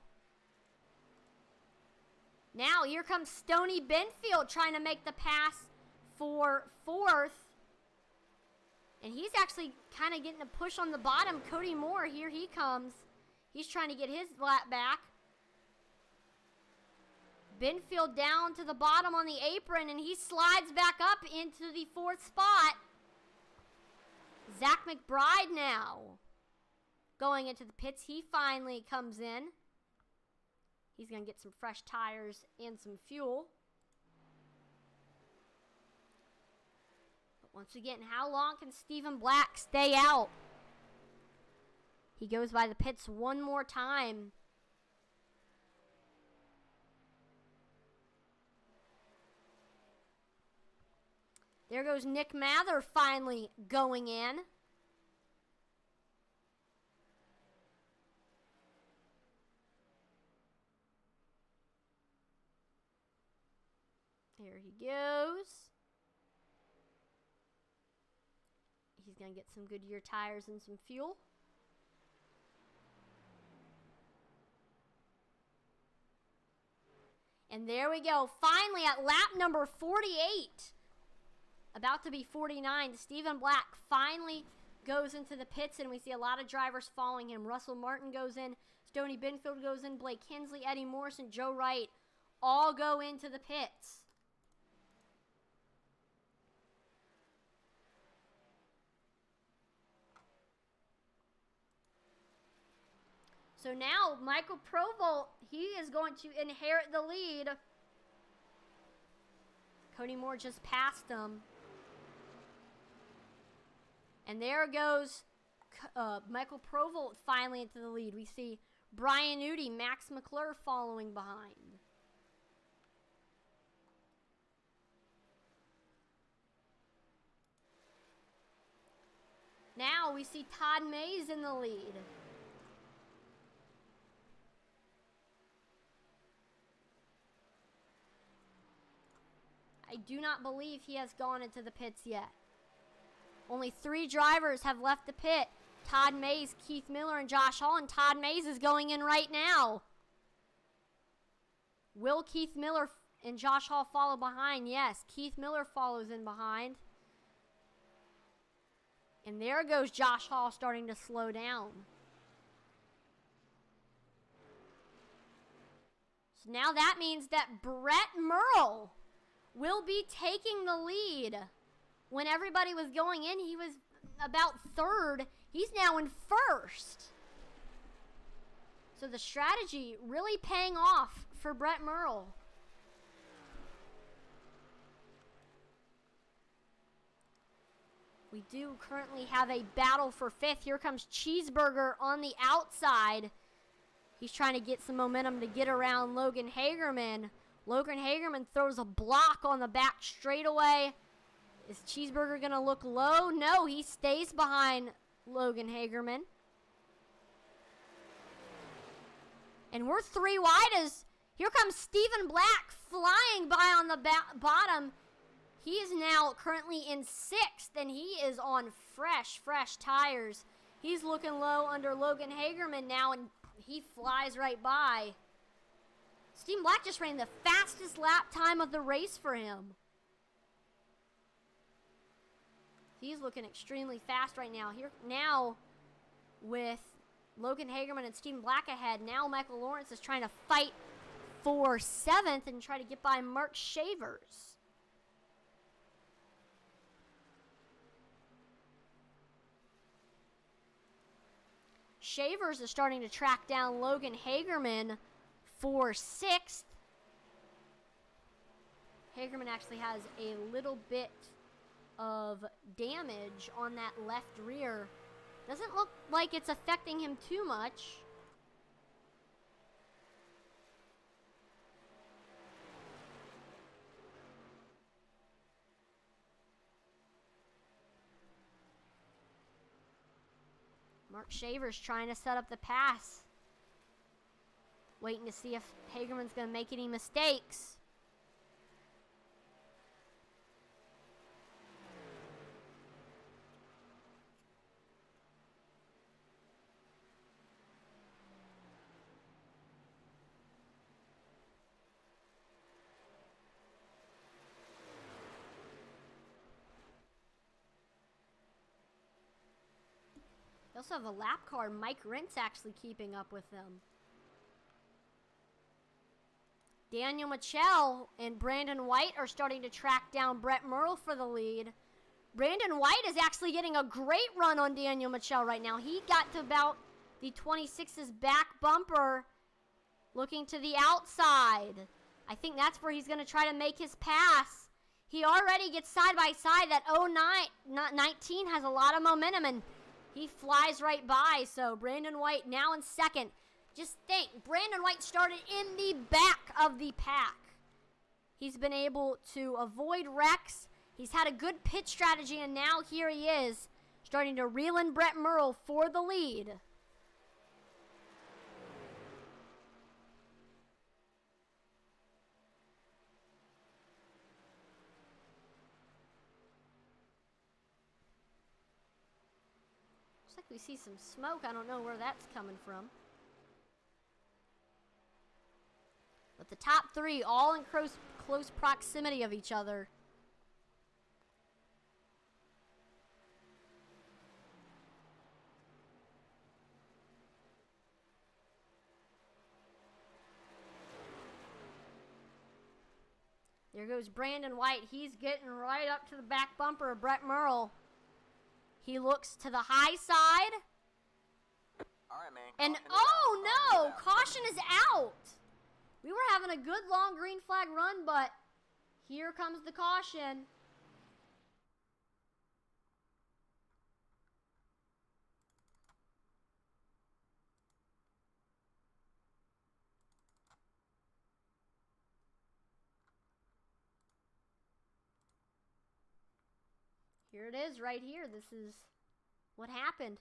Now, here comes Stoney Benfield trying to make the pass for fourth. And he's actually kind of getting a push on the bottom. Cody Moore, here he comes. He's trying to get his lap back. Benfield down to the bottom on the apron, and he slides back up into the fourth spot. Zach McBride now going into the pits. He finally comes in. He's going to get some fresh tires and some fuel. But once again, how long can Stephen Black stay out? He goes by the pits one more time. There goes Nick Mather finally going in. There he goes. He's going to get some Goodyear tires and some fuel. And there we go. Finally at lap number 48. About to be 49. Stephen Black finally goes into the pits, and we see a lot of drivers following him. Russell Martin goes in. Stoney Benfield goes in. Blake Hensley, Eddie Morrison, Joe Wright all go into the pits. So now, Michael Provolt, he is going to inherit the lead. Cody Moore just passed him. And there goes Michael Provolt finally into the lead. We see Brian Nudi, Max McClure following behind. Now we see Todd Mays in the lead. I do not believe he has gone into the pits yet. Only 3 drivers have left the pit. Todd Mays, Keith Miller, and Josh Hall. And Todd Mays is going in right now. Will Keith Miller and Josh Hall follow behind? Yes, Keith Miller follows in behind. And there goes Josh Hall starting to slow down. So now that means that Brett Merle will be taking the lead. When everybody was going in, he was about third. He's now in first. So the strategy really paying off for Brett Merle. We do currently have a battle for fifth. Here comes Cheeseburger on the outside. He's trying to get some momentum to get around Logan Hagerman. Logan Hagerman throws a block on the back straightaway. Is Cheeseburger going to look low? No, he stays behind Logan Hagerman. And we're 3 wide as here comes Stephen Black flying by on the bottom. He is now currently in 6th, and he is on fresh tires. He's looking low under Logan Hagerman now, and he flies right by. Stephen Black just ran the fastest lap time of the race for him. He's looking extremely fast right now. Here now with Logan Hagerman and Stephen Black ahead. Now Michael Lawrence is trying to fight for 7th and try to get by Mark Shavers. Shavers is starting to track down Logan Hagerman for 6th. Hagerman actually has a little bit of damage on that left rear. Doesn't look like it's affecting him too much. Mark Shavers trying to set up the pass. Waiting to see if Hagerman's going to make any mistakes. They also have a lap car. Mike Rentz actually keeping up with them. Daniel Michel and Brandon White are starting to track down Brett Merle for the lead. Brandon White is actually getting a great run on Daniel Michel right now. He got to about the 26's back bumper, looking to the outside. I think that's where he's going to try to make his pass. He already gets side by side. That 19 has a lot of momentum, and he flies right by. So Brandon White now in 2nd. Just think, Brandon White started in the back of the pack. He's been able to avoid wrecks. He's had a good pit strategy, and now here he is, starting to reel in Brett Merle for the lead. Looks like we see some smoke. I don't know where that's coming from. But the top 3 all in close proximity of each other. There goes Brandon White. He's getting right up to the back bumper of Brett Merle. He looks to the high side. All right, man. And Caution is oh out. no, caution is out. We were having a good long green flag run, but here comes the caution. Here it is right here. This is what happened.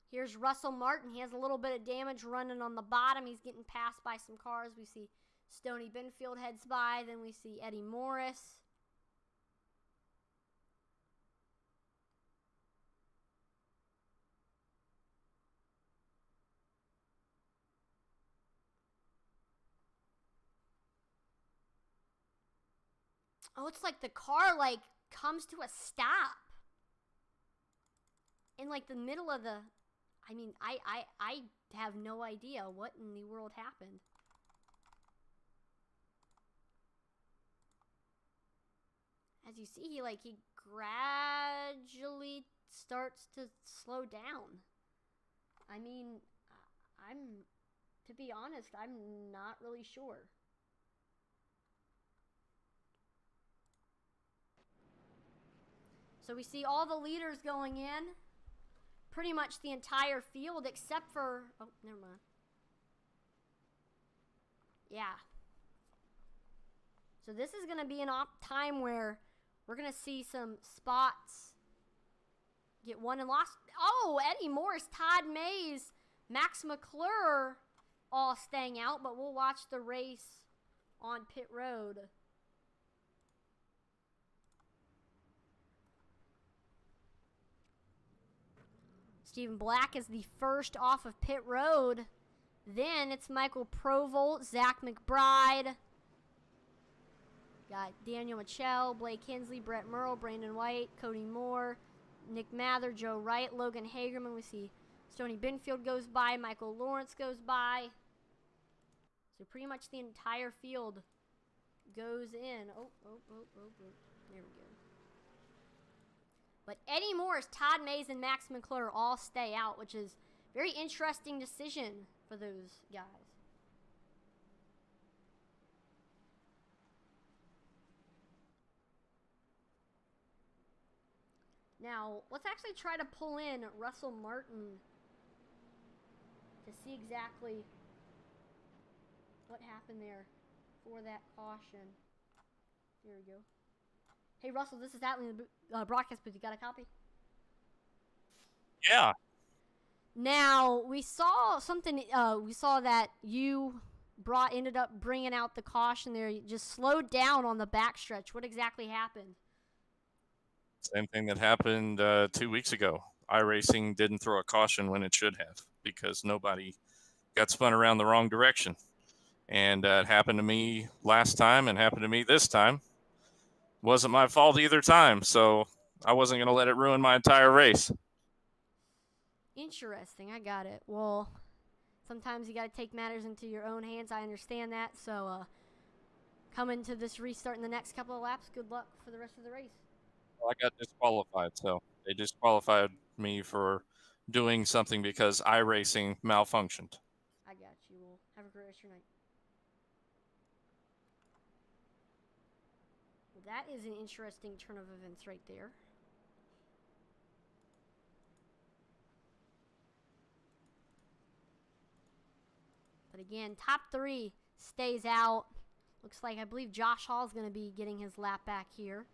Here's Russell Martin. He has a little bit of damage running on the bottom. He's getting passed by some cars. We see Stoney Benfield heads by. Then we see Eddie Morris. Oh, it's like the car, like, comes to a stop. In, like, the middle of the... I mean, I have no idea what in the world happened. As you see, he gradually starts to slow down. I mean, to be honest, I'm not really sure. So we see all the leaders going in. Pretty much the entire field except for... Oh, never mind. Yeah. So this is going to be an time where we're going to see some spots get won and lost. Oh, Eddie Morris, Todd Mays, Max McClure all staying out, but we'll watch the race on pit road. Stephen Black is the first off of pit road. Then it's Michael Provolt, Zach McBride. Got Daniel Michel, Blake Hensley, Brett Merle, Brandon White, Cody Moore, Nick Mather, Joe Wright, Logan Hagerman. We see Stoney Binfield goes by. Michael Lawrence goes by. So pretty much the entire field goes in. Oh. There we go. But Eddie Morris, Todd Mays, and Max McClure all stay out, which is a very interesting decision for those guys. Now, let's actually try to pull in Russell Martin to see exactly what happened there for that caution. There we go. Hey, Russell, this is Atlee in the broadcast booth. You got a copy? Yeah. Now, we saw something. We saw that you ended up bringing out the caution there. You just slowed down on the backstretch. What exactly happened? Same thing that happened 2 weeks ago. iRacing didn't throw a caution when it should have because nobody got spun around the wrong direction. And it happened to me last time and happened to me this time. Wasn't my fault either time, so I wasn't going to let it ruin my entire race. Interesting. I got it. Well, sometimes you got to take matters into your own hands. I understand that. So, coming to this restart in the next couple of laps, good luck for the rest of the race. Well, I got disqualified, so they disqualified me for doing something because iRacing malfunctioned. I got you. Well, have a great rest of your night. Well, that is an interesting turn of events right there. But again, top 3 stays out. Looks like I believe Josh Hall is going to be getting his lap back here.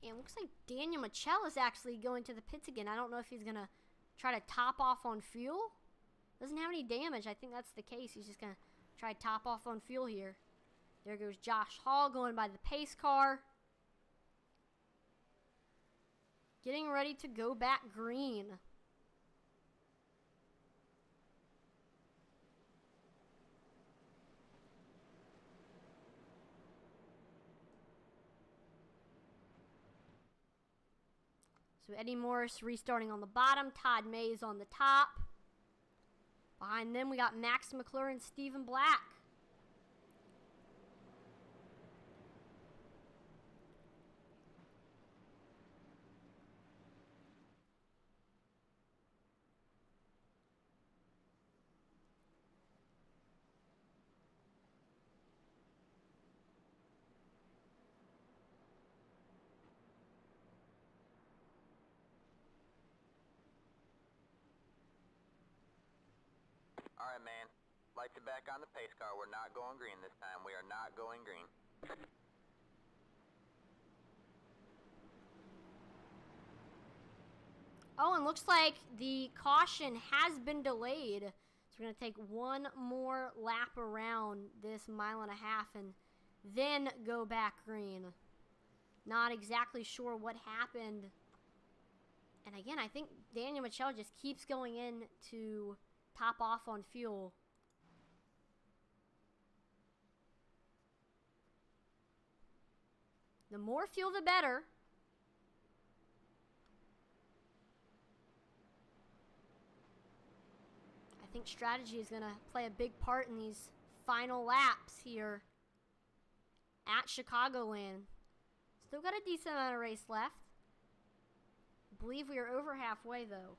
And looks like Daniel Michel is actually going to the pits again. I don't know if he's going to try to top off on fuel. Doesn't have any damage. I think that's the case. He's just going to try to top off on fuel here. There goes Josh Hall going by the pace car. Getting ready to go back green. So Eddie Morris restarting on the bottom, Todd Mays on the top. Behind them we got Max McClure and Stephen Black. Alright, man. Lights are back on the pace car. We're not going green this time. We are not going green. Oh, and looks like the caution has been delayed. So we're going to take one more lap around this 1.5 miles and then go back green. Not exactly sure what happened. And again, I think Daniel Michel just keeps going in to top off on fuel. The more fuel, the better. I think strategy is going to play a big part in these final laps here at Chicagoland. Still got a decent amount of race left. I believe we are over halfway, though.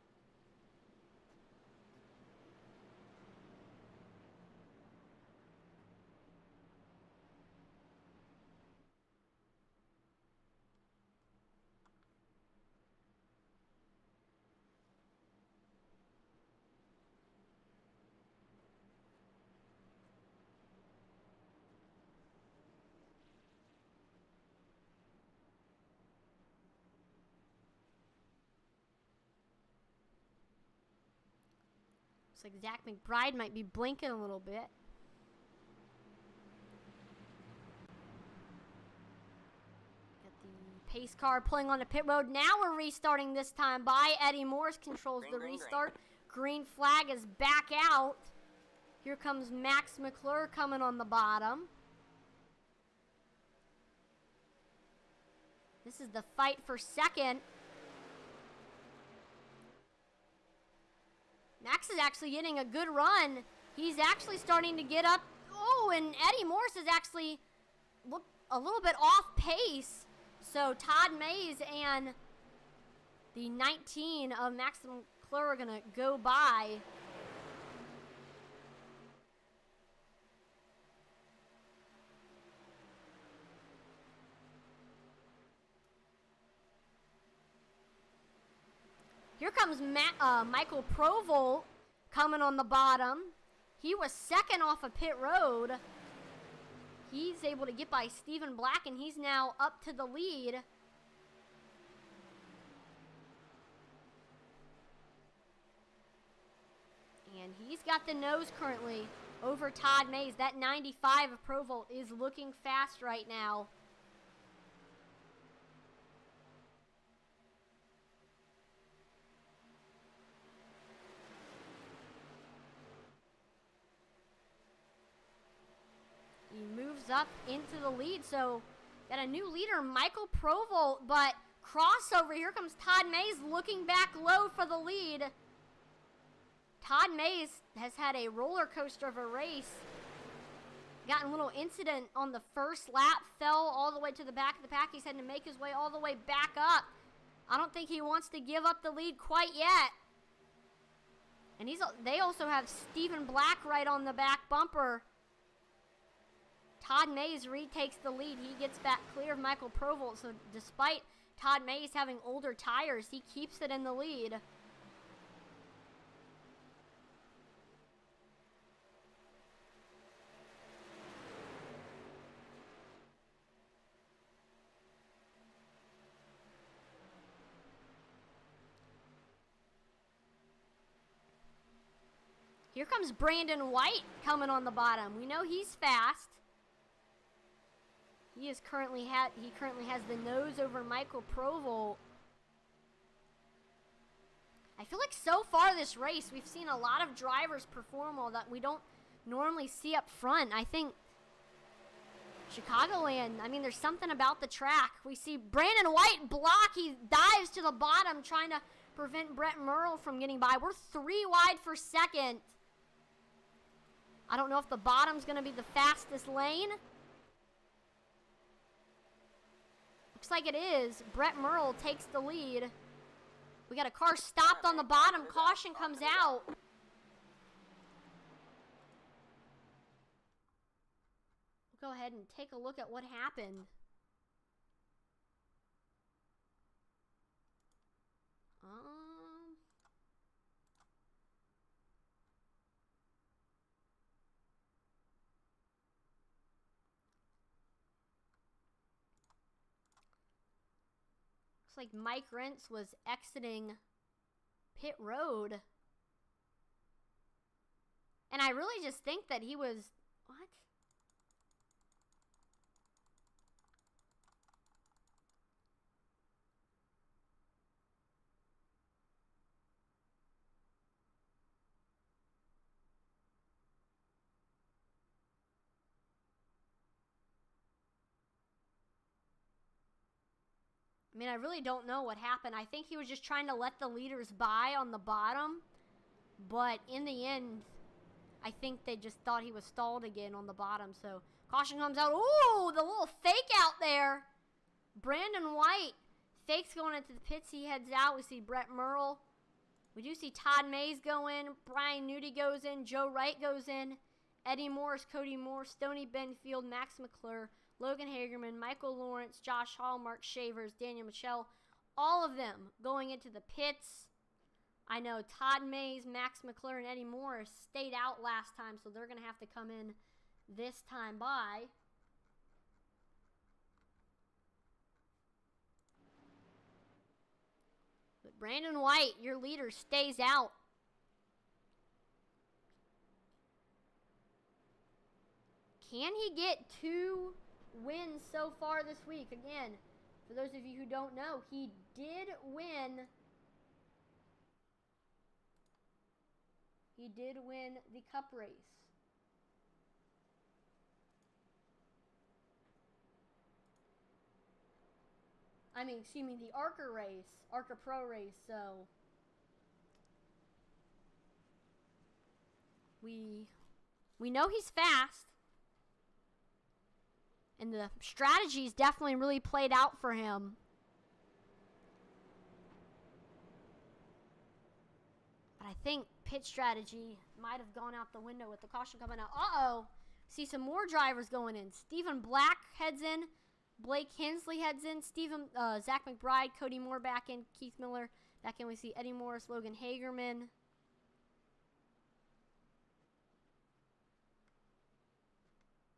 Looks like Zach McBride might be blinking a little bit. Got the pace car pulling on the pit road. Now we're restarting this time by Eddie Morris controls the restart. Green flag is back out. Here comes Max McClure coming on the bottom. This is the fight for second. Max is actually getting a good run. He's actually starting to get up. Oh, and Eddie Morris is actually a little bit off pace. So Todd Mays and the 19 of Max McClure are going to go by. Here comes Michael Provolt coming on the bottom. He was second off of pit road. He's able to get by Stephen Black, and he's now up to the lead. And he's got the nose currently over Todd Mays. That 95 of Provolt is looking fast right now. He moves up into the lead, so got a new leader, Michael Provolt, but crossover. Here comes Todd Mays looking back low for the lead. Todd Mays has had a roller coaster of a race. Got in a little incident on the first lap, fell all the way to the back of the pack. He's had to make his way all the way back up. I don't think he wants to give up the lead quite yet. And they also have Stephen Black right on the back bumper. Todd Mays retakes the lead. He gets back clear of Michael Provolt. So despite Todd Mays having older tires, he keeps it in the lead. Here comes Brandon White coming on the bottom. We know he's fast. He currently has the nose over Michael Provolt. I feel like so far this race, we've seen a lot of drivers perform well that we don't normally see up front. I think Chicagoland, there's something about the track. We see Brandon White block. He dives to the bottom trying to prevent Brett Merle from getting by. We're 3 wide for second. I don't know if the bottom's going to be the fastest lane. Looks like it is. Brett Merle takes the lead. We got a car stopped on the bottom. Caution comes out. We'll go ahead and take a look at what happened. Looks like Mike Rentz was exiting pit road. And I really just think that he was... What? I really don't know what happened. I think he was just trying to let the leaders by on the bottom. But in the end, I think they just thought he was stalled again on the bottom. So caution comes out. Ooh, the little fake out there. Brandon White fakes going into the pits. He heads out. We see Brett Merle. We do see Todd Mays go in. Brian Nudie goes in. Joe Wright goes in. Eddie Morris, Cody Moore, Stoney Benfield, Max McClure, Logan Hagerman, Michael Lawrence, Josh Hall, Mark Shavers, Daniel Michelle, all of them going into the pits. I know Todd Mays, Max McClure, and Eddie Morris stayed out last time, so they're going to have to come in this time by. But Brandon White, your leader, stays out. Can he get 2 wins so far this week? Again, for those of you who don't know, he did win. He did win the Cup race. the Arca race, Arca Pro race, so we know he's fast. And the strategy's definitely really played out for him. But I think pit strategy might have gone out the window with the caution coming out. Uh-oh. See some more drivers going in. Stephen Black heads in. Blake Hensley heads in. Zach McBride, Cody Moore back in. Keith Miller back in. We see Eddie Morris, Logan Hagerman.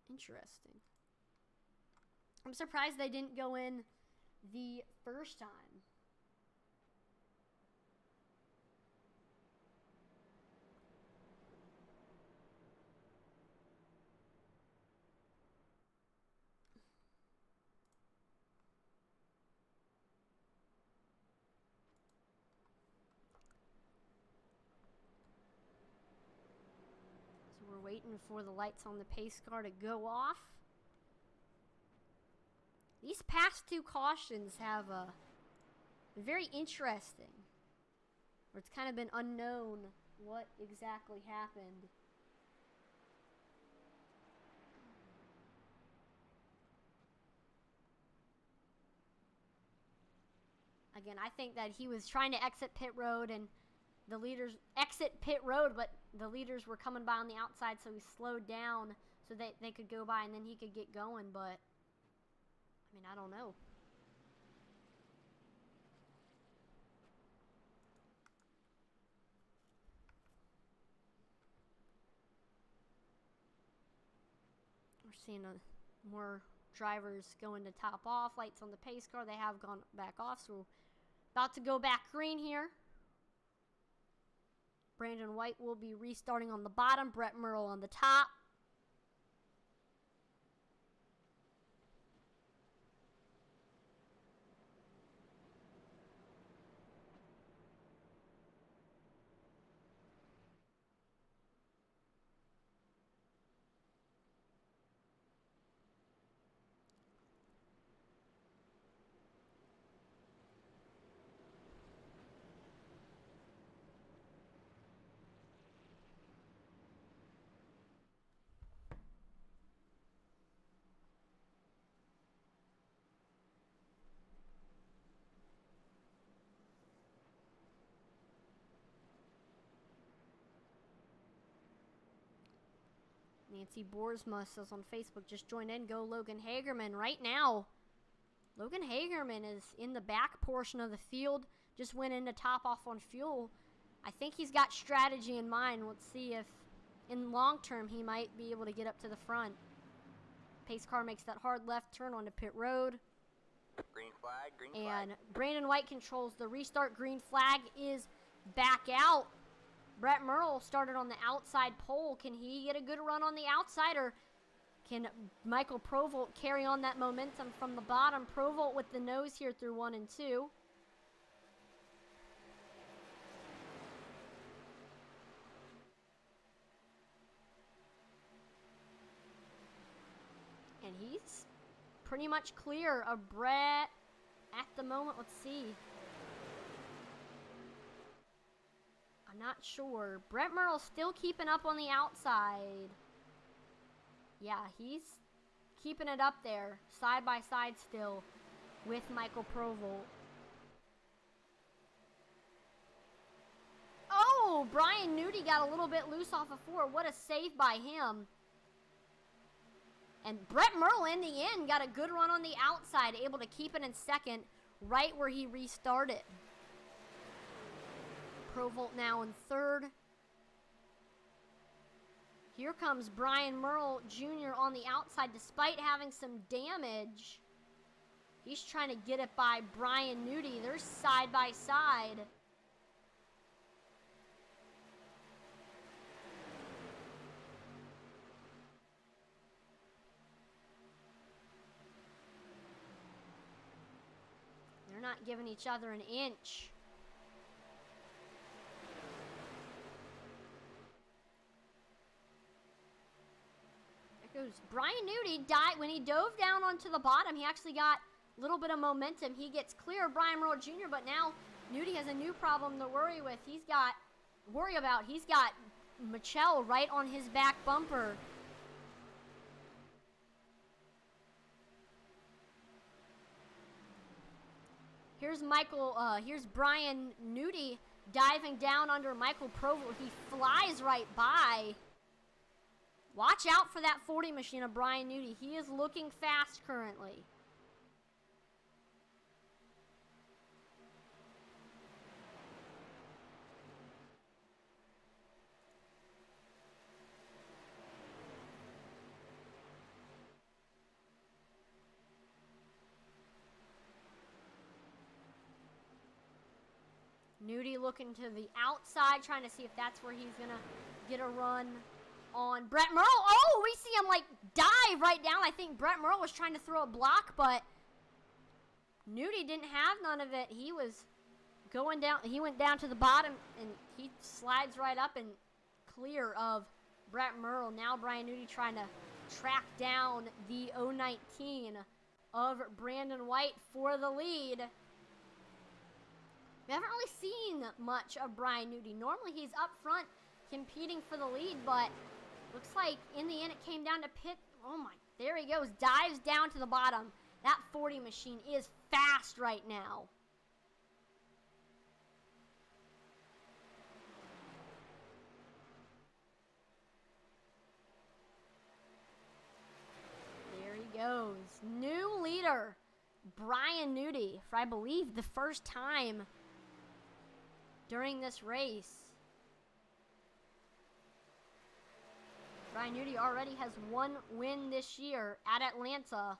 Interesting. I'm surprised they didn't go in the first time. So we're waiting for the lights on the pace car to go off. These past two cautions have been very interesting. Where it's kind of been unknown what exactly happened. Again, I think that he was trying to exit pit road and the leaders but the leaders were coming by on the outside, so he slowed down so that they could go by and then he could get going, but I don't know. We're seeing more drivers going to top off. Lights on the pace car. They have gone back off, so we're about to go back green here. Brandon White will be restarting on the bottom. Brett Merle on the top. Nancy Boersma says on Facebook, just joined in, go Logan Hagerman. Right now, Logan Hagerman is in the back portion of the field, just went in to top off on fuel. I think he's got strategy in mind. Let's see if in long term he might be able to get up to the front. Pace car makes that hard left turn onto pit road. Green flag, green and flag. Brandon White controls the restart. Green flag is back out. Brett Merle started on the outside pole. Can he get a good run on the outside, or can Michael Provolt carry on that momentum from the bottom? Provolt with the nose here through 1 and 2. And he's pretty much clear of Brett at the moment. Let's see. I'm not sure. Brett Merle's still keeping up on the outside. Yeah, he's keeping it up there, side by side still, with Michael Provolt. Oh, Brian Nudie got a little bit loose off of 4. What a save by him. And Brett Merle, in the end, got a good run on the outside, able to keep it in second, right where he restarted. Provolt now in third. Here comes Brian Merle Jr. on the outside, despite having some damage. He's trying to get it by Brian Nudie. They're side by side. They're not giving each other an inch. There goes Brian Nudie. When he dove down onto the bottom, he actually got little bit of momentum. He gets clear, Brian Merle Jr., but now Nudie has a new problem to worry with. He's got Michelle right on his back bumper. Here's Brian Nudie diving down under Michael Provolt. He flies right by. Watch out for that 40 machine of Brian Nudie. He is looking fast currently. Nudie looking to the outside, trying to see if that's where he's going to get a run on Brett Merle. Oh, we see him like dive right down. I think Brett Merle was trying to throw a block, but Nudie didn't have none of it. He was going down. He went down to the bottom, and he slides right up and clear of Brett Merle. Now Brian Nudie trying to track down the 019 of Brandon White for the lead. We haven't really seen much of Brian Nudie. Normally he's up front competing for the lead, but looks like in the end it came down to pit. Oh my, there he goes. Dives down to the bottom. That 40 machine is fast right now. There he goes. New leader, Brian Nudie, for I believe the first time during this race. Brian Nudie already has one win this year at Atlanta.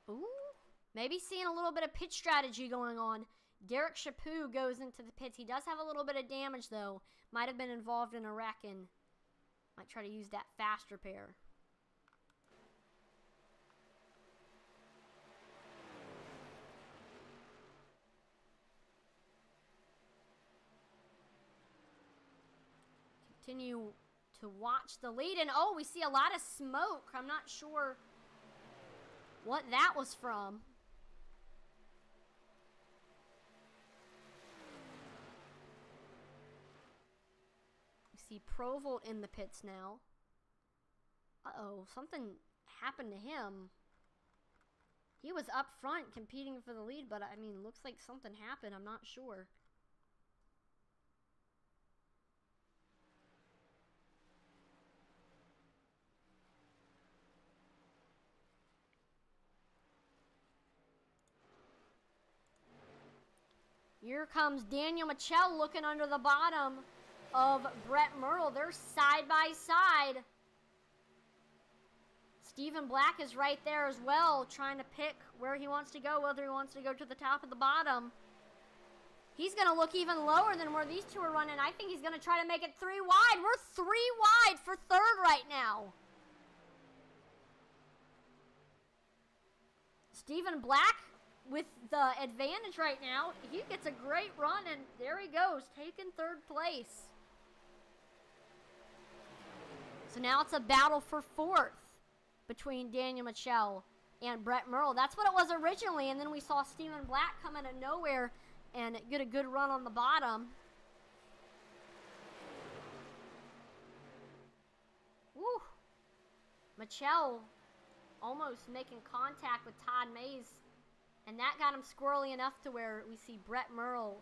Ooh, maybe seeing a little bit of pitch strategy going on. Derek Chaput goes into the pits. He does have a little bit of damage though. Might have been involved in a wreck and might try to use that fast repair. Continue to watch the lead, and oh, we see a lot of smoke. I'm not sure what that was from. See Provolt in the pits now. Uh-oh, something happened to him. He was up front competing for the lead, but I mean, looks like something happened. I'm not sure. Here comes Daniel Michelle looking under the bottom of Brett Merle. They're side by side. Stephen Black is right there as well, trying to pick where he wants to go, whether he wants to go to the top or the bottom. He's going to look even lower than where these two are running. I think he's going to try to make it 3 wide. We're 3 wide for third right now. Stephen Black with the advantage right now. He gets a great run, and there he goes, taking third place. So now it's a battle for fourth between Daniel Michelle and Brett Merle. That's what it was originally, and then we saw Stephen Black come out of nowhere and get a good run on the bottom. Woo! Michelle almost making contact with Todd Mays, and that got him squirrely enough to where we see Brett Merle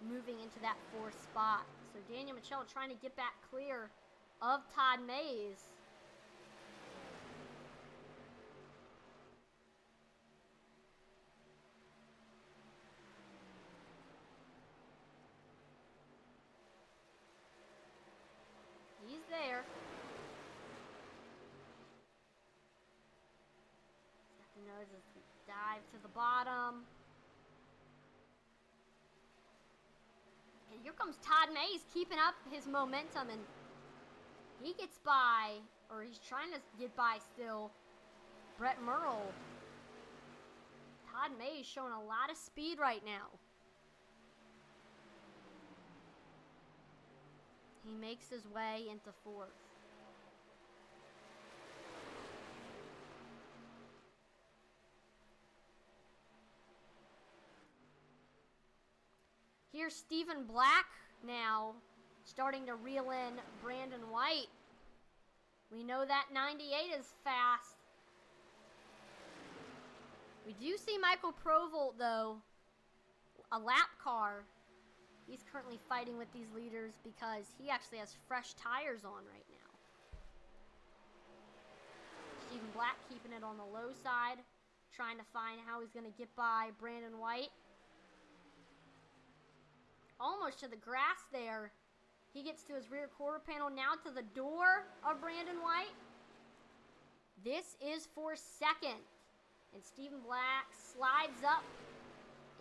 moving into that 4th spot. So Daniel Michelle trying to get back clear of Todd Mays. He's there. Got the nose, dive to the bottom. And here comes Todd Mays keeping up his momentum, and he gets by, or he's trying to get by still, Brett Merle. Todd Mays showing a lot of speed right now. He makes his way into fourth. Here's Stephen Black now starting to reel in Brandon White. We know that 98 is fast. We do see Michael Provolt, though, a lap car. He's currently fighting with these leaders because he actually has fresh tires on right now. Stephen Black keeping it on the low side, trying to find how he's going to get by Brandon White. Almost to the grass there. He gets to his rear quarter panel, now to the door of Brandon White. This is for second. And Stephen Black slides up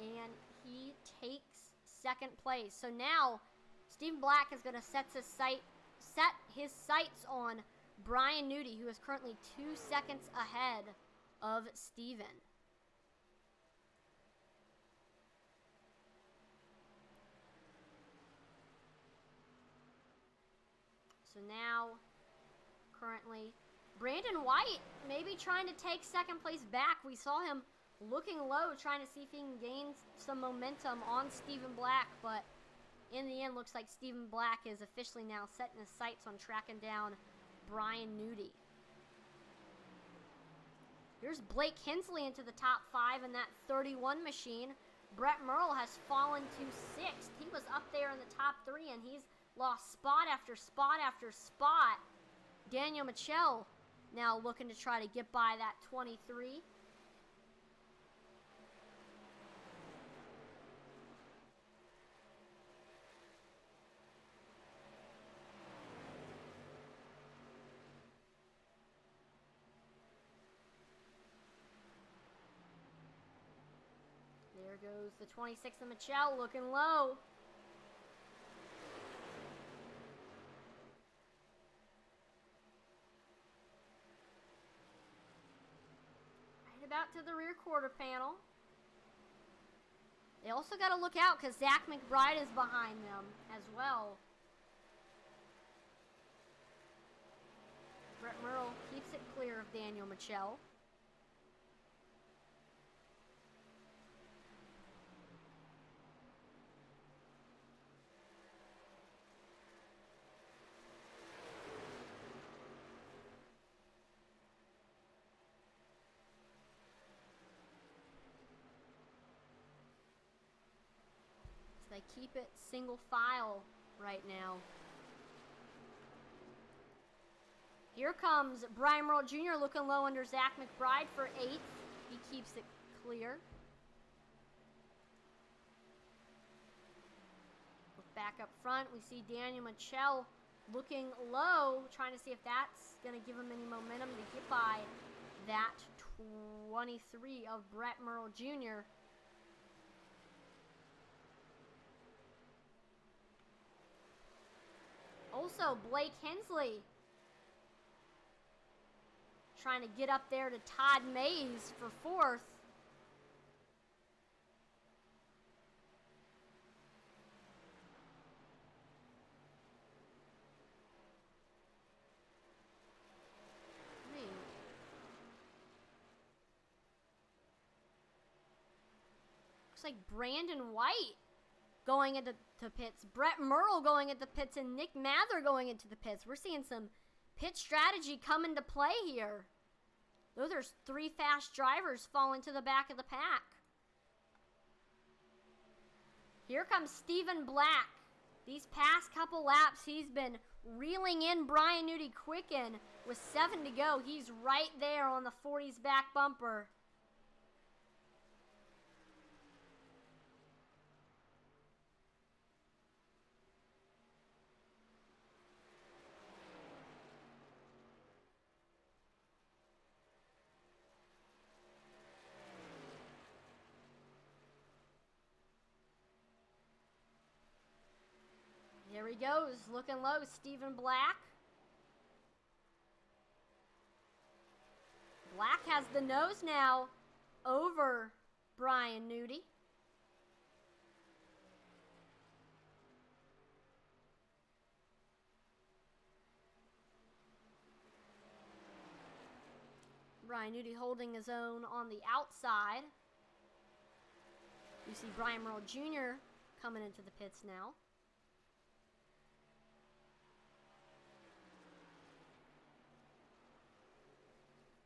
and he takes second place. So now Stephen Black is going to set his sights on Brian Nudie, who is currently 2 seconds ahead of Stephen. So now, currently, Brandon White maybe trying to take second place back. We saw him looking low, trying to see if he can gain some momentum on Stephen Black, but in the end, looks like Stephen Black is officially now setting his sights on tracking down Brian Nudie. Here's Blake Hensley into the top 5 in that 31 machine. Brett Merle has fallen to 6th. He was up there in the top 3, and he's lost spot after spot after spot. Daniel Michel now looking to try to get by that 23. There goes the 26 of Michel looking low. Out to the rear quarter panel. They also got to look out because Zach McBride is behind them as well. Brett Merle keeps it clear of Daniel Michel. They keep it single file right now. Here comes Brian Merle Jr. looking low under Zach McBride for 8th. He keeps it clear. Look back up front. We see Daniel Michel looking low, trying to see if that's going to give him any momentum to get by that 23 of Brett Merle Jr. Also, Blake Hensley trying to get up there to Todd Mays for 4th. Looks like Brandon White going into pits, Brett Merle going into pits, and Nick Mather going into the pits. We're seeing some pit strategy come into play here. Though there's 3 fast drivers falling to the back of the pack. Here comes Stephen Black. These past couple laps, he's been reeling in Brian Nudie quicken with 7 to go. He's right there on the 40's back bumper. There he goes, looking low, Stephen Black. Black has the nose now over Brian Nudie. Brian Nudie holding his own on the outside. You see Brian Merle Jr. coming into the pits now.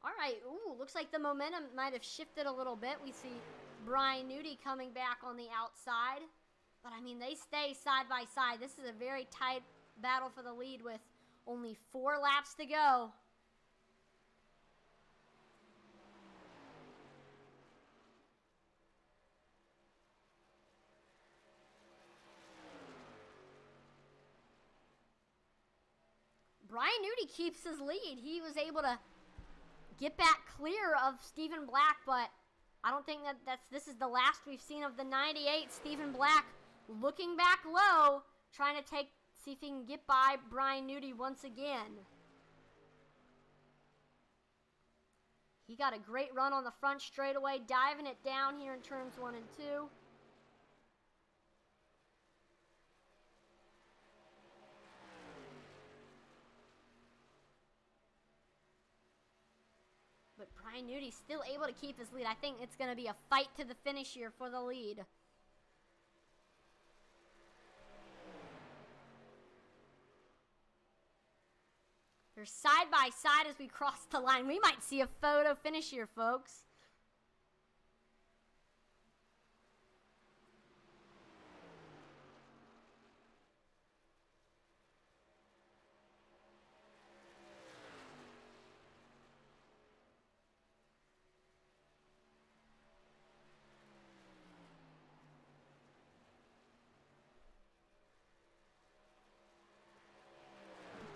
All right, ooh, looks like the momentum might have shifted a little bit. We see Brian Nudie coming back on the outside. But, I mean, they stay side by side. This is a very tight battle for the lead with only 4 laps to go. Brian Nudie keeps his lead. He was able to get back clear of Stephen Black, but I don't think this is the last we've seen of the 98. Stephen Black looking back low, trying to see if he can get by Brian Nudie once again. He got a great run on the front straightaway, diving it down here in turns 1 and 2. But Brian Nudie's still able to keep his lead. I think it's going to be a fight to the finish here for the lead. They're side by side as we cross the line. We might see a photo finish here, folks.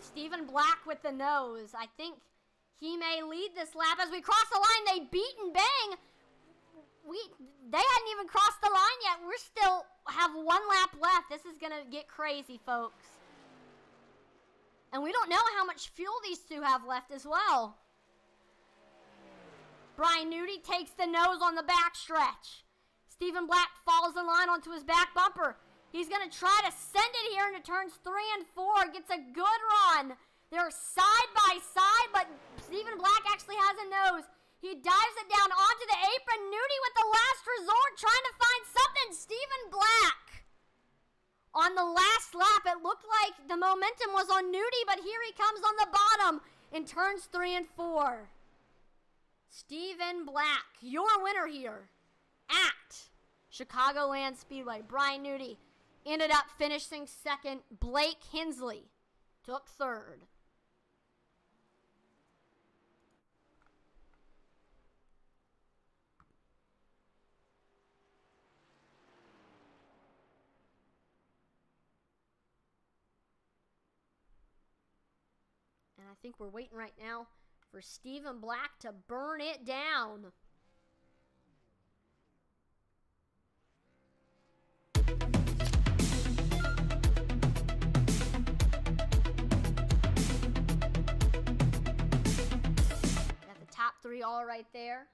Stephen Black with the nose. I think he may lead this lap as we cross the line. They beat and bang. They hadn't even crossed the line yet. We still have 1 lap left. This is going to get crazy, folks. And we don't know how much fuel these two have left as well. Brian Nudie takes the nose on the back stretch. Stephen Black falls in line onto his back bumper. He's going to try to send it here into turns 3 and 4. Gets a good run. They're side by side, but Stephen Black actually has a nose. He dives it down onto the apron. Nudie with the last resort, trying to find something. Stephen Black. On the last lap, it looked like the momentum was on Nudie, but here he comes on the bottom in turns 3 and 4. Stephen Black, your winner here at Chicagoland Speedway. Brian Nudie ended up finishing second. Blake Hensley took third. And I think we're waiting right now for Stephen Black to burn it down. Top 3 all right there.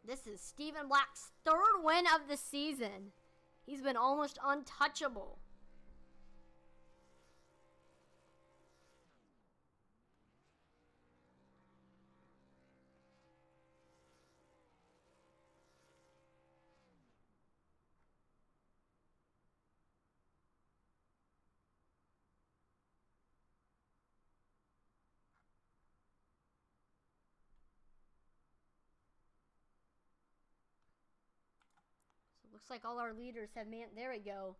This is Stephen Black's 3rd win of the season. He's been almost untouchable. Looks like all our leaders have there we go.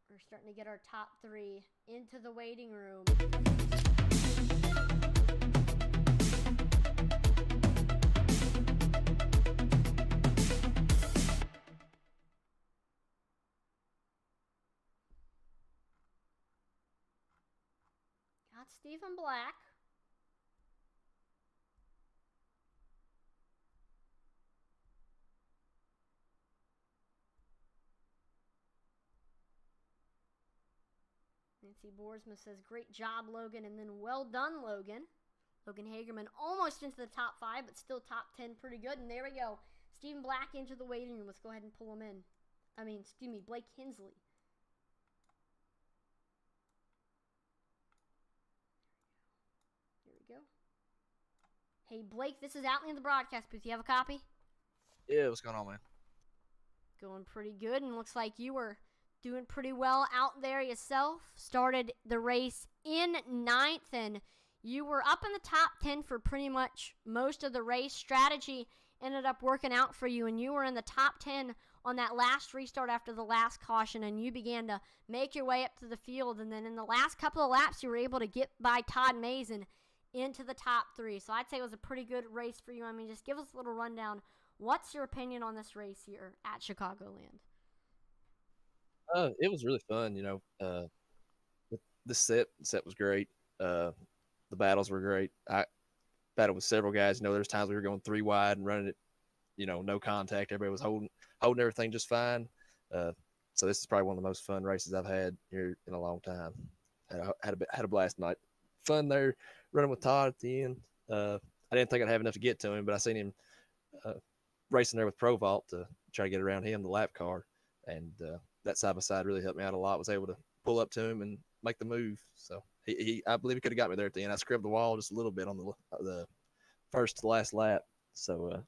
We're starting to get our top 3 into the waiting room. Got Stephen Black. Nancy Boersma says, great job, Logan, and then well done, Logan. Logan Hagerman almost into the top 5, but still top 10 pretty good. And there we go. Stephen Black into the waiting room. Let's go ahead and pull him in. Blake Hensley. There we go. Hey, Blake, this is Outley in the broadcast booth. You have a copy? Yeah, what's going on, man? Going pretty good, and looks like you were doing pretty well out there yourself. Started the race in 9th, and you were up in the top 10 for pretty much most of the race. Strategy ended up working out for you, and you were in the top 10 on that last restart after the last caution, and you began to make your way up to the field. And then in the last couple of laps, you were able to get by Todd Mason into the top 3. So I'd say it was a pretty good race for you. I mean, just give us a little rundown. What's your opinion on this race here at Chicagoland? It was really fun, the set was great. The battles were great. I battled with several guys. There's times we were going 3 wide and running it, no contact. Everybody was holding everything just fine. So this is probably one of the most fun races I've had here in a long time. Had a blast tonight. Fun there, running with Todd at the end. I didn't think I'd have enough to get to him, but I seen him racing there with Provault to try to get around him, the lap car, and that side by side really helped me out a lot. Was able to pull up to him and make the move. So I believe he could have got me there at the end. I scrubbed the wall just a little bit on the first to last lap. So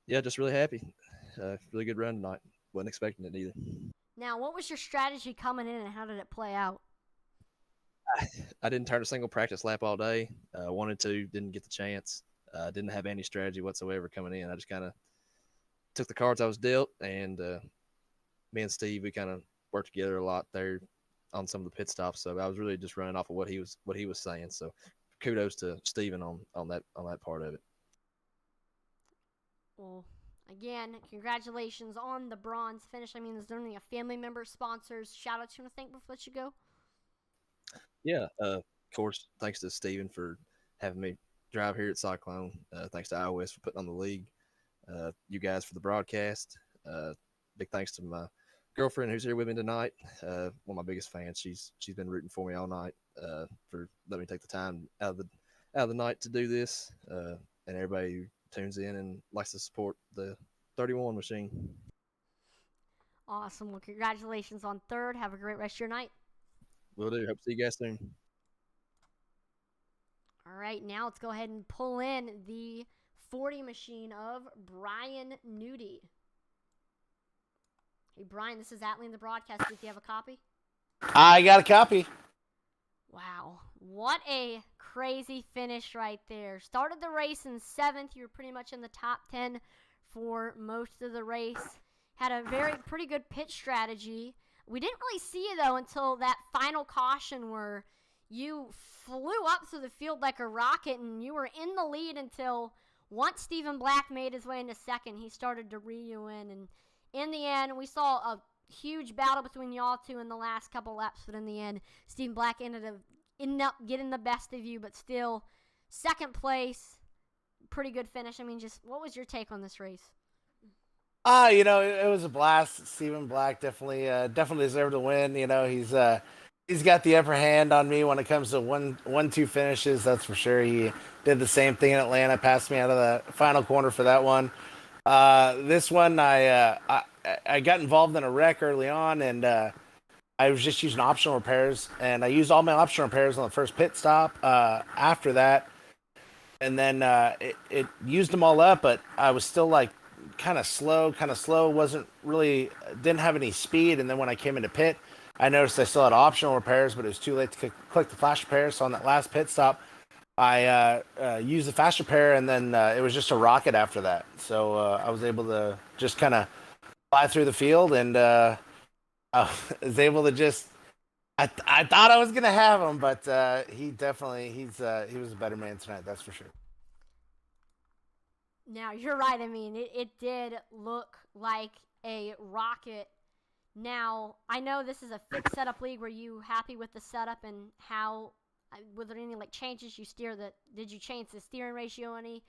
yeah, just really happy. Really good run tonight. Wasn't expecting it either. Now, what was your strategy coming in, and how did it play out? I didn't turn a single practice lap all day. Wanted to, didn't get the chance. Didn't have any strategy whatsoever coming in. I just kind of took the cards I was dealt, and me and Steve, we kind of worked together a lot there on some of the pit stops. So I was really just running off of what he was saying. So kudos to Steven on that part of it. Well, again, congratulations on the bronze finish. I mean, is there any family members, sponsors, shout-outs you want to thank before I let you go? Yeah, of course, thanks to Steven for having me drive here at Cyclone. Thanks to iOS for putting on the league. You guys for the broadcast. Big thanks to my girlfriend who's here with me tonight. One of my biggest fans. She's been rooting for me all night. For letting me take the time out of the night to do this. And everybody who tunes in and likes to support the 31 machine. Awesome. Well, congratulations on 3rd. Have a great rest of your night. Will do. Hope to see you guys soon. All right, now let's go ahead and pull in the 40 machine of Brian Nudie. Hey, Brian, this is Atlee in the broadcast. Do you have a copy? I got a copy. Wow, what a crazy finish right there. Started the race in 7th. You were pretty much in the top 10 for most of the race. Had a pretty good pit strategy. We didn't really see you, though, until that final caution where you flew up through the field like a rocket, and you were in the lead until once Stephen Black made his way into 2nd, he started to reel you in. And in the end, we saw a huge battle between y'all two in the last couple laps, but in the end, Stephen Black ended up getting the best of you, but still 2nd place, pretty good finish. I mean, just what was your take on this race? It was a blast. Stephen Black definitely deserved to win. He's got the upper hand on me when it comes to 1-2 finishes. That's for sure. He did the same thing in Atlanta, passed me out of the final corner for that one. This one, I got involved in a wreck early on, and I was just using optional repairs, and I used all my optional repairs on the first pit stop. After that, and then it used them all up, but I was still like kind of slow, didn't have any speed. And then when I came into pit, I noticed I still had optional repairs, but it was too late to click the flash repair. So on that last pit stop, I used the fast repair, and then it was just a rocket after that. So I was able to just kind of fly through the field, and I was able to just. I thought I was gonna have him, but he was a better man tonight. That's for sure. Now, you're right. I mean, it did look like a rocket. Now, I know this is a fixed setup league. Were you happy with the setup, and how, were there any changes you did you change the steering ratio any,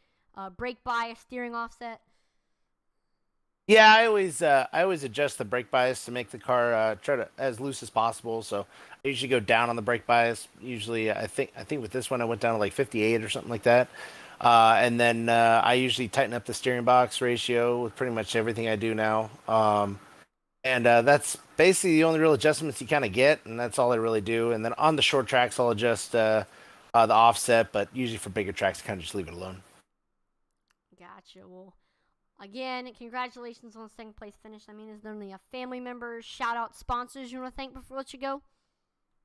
brake bias, steering offset? Yeah, I always adjust the brake bias to make the car try to as loose as possible. So I usually go down on the brake bias. Usually, I think with this one I went down to 58 or something like that. And then I usually tighten up the steering box ratio with pretty much everything I do now. And that's basically the only real adjustments you kind of get, and that's all I really do. And then on the short tracks, I'll adjust the offset, but usually for bigger tracks, I kind of just leave it alone. Gotcha. Well, again, congratulations on the second place finish. I mean, is there any family members, shout out sponsors you want to thank before I let you go?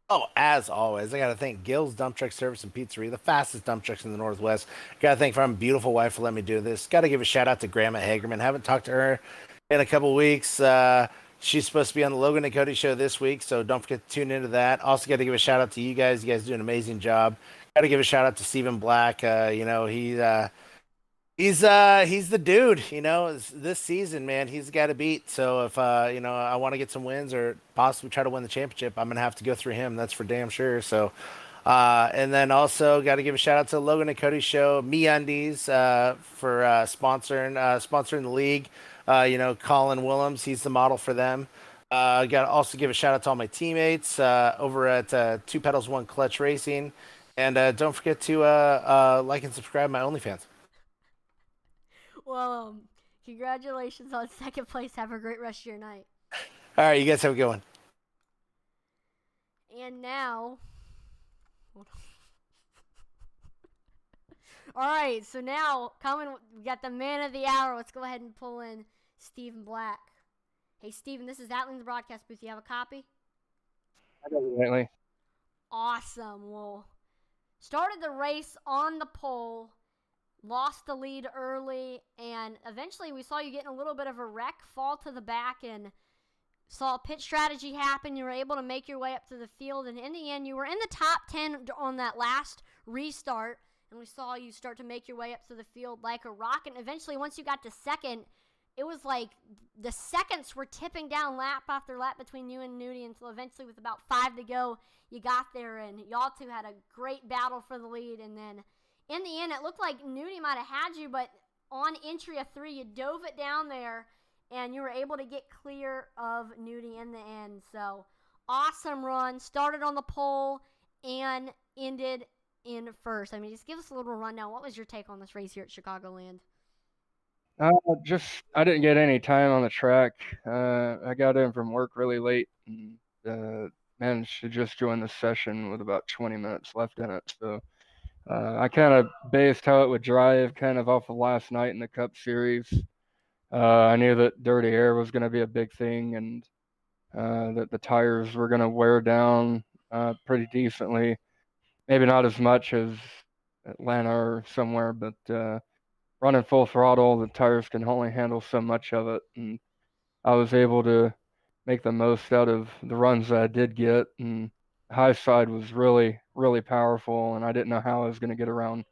Oh, as always, I got to thank Gill's Dump Truck Service and Pizzeria, the fastest dump trucks in the Northwest. Got to thank my beautiful wife for letting me do this. Got to give a shout out to Grandma Hagerman. Haven't talked to her in a couple weeks. She's supposed to be on the Logan and Cody show this week, so don't forget to tune into that. Also, got to give a shout out to you guys. You guys do an amazing job. Got to give a shout out to Stephen Black. He's the dude, this season, man. He's got to beat. So if I want to get some wins or possibly try to win the championship, I'm gonna have to go through him. That's for damn sure. So, and then also got to give a shout out to Logan and Cody show, MeUndies, for sponsoring the league. Colin Willems, he's the model for them. Got to also give a shout out to all my teammates over at Two Pedals One Clutch Racing, and don't forget to like and subscribe my OnlyFans. Well, congratulations on second place. Have a great rest of your night. All right, you guys have a good one. And now, hold on. All right, so now we got the man of the hour. Let's go ahead and pull in Stephen Black. Hey, Stephen, this is Atling the broadcast booth. You have a copy? Definitely. Awesome. Well, started the race on the pole. Lost the lead early, and eventually we saw you getting a little bit of a wreck, fall to the back, and saw a pit strategy happen. You were able to make your way up to the field, and in the end, you were in the top 10 on that last restart, and we saw you start to make your way up to the field like a rocket. And eventually, once you got to second, it was like the seconds were tipping down lap after lap between you and Nudie until eventually, with about 5 to go, you got there, and y'all two had a great battle for the lead, and then in the end, it looked like Nudie might have had you, but on entry of 3, you dove it down there, and you were able to get clear of Nudie in the end. So, awesome run. Started on the pole and ended in first. I mean, just give us a little rundown. What was your take on this race here at Chicagoland? I didn't get any time on the track. I got in from work really late and managed to just join the session with about 20 minutes left in it. So I kind of based how it would drive kind of off of last night in the Cup Series. I knew that dirty air was going to be a big thing, and that the tires were going to wear down pretty decently. Maybe not as much as Atlanta or somewhere, but running full throttle, the tires can only handle so much of it. And I was able to make the most out of the runs that I did get, and high side was really, really powerful, and I didn't know how I was going to get around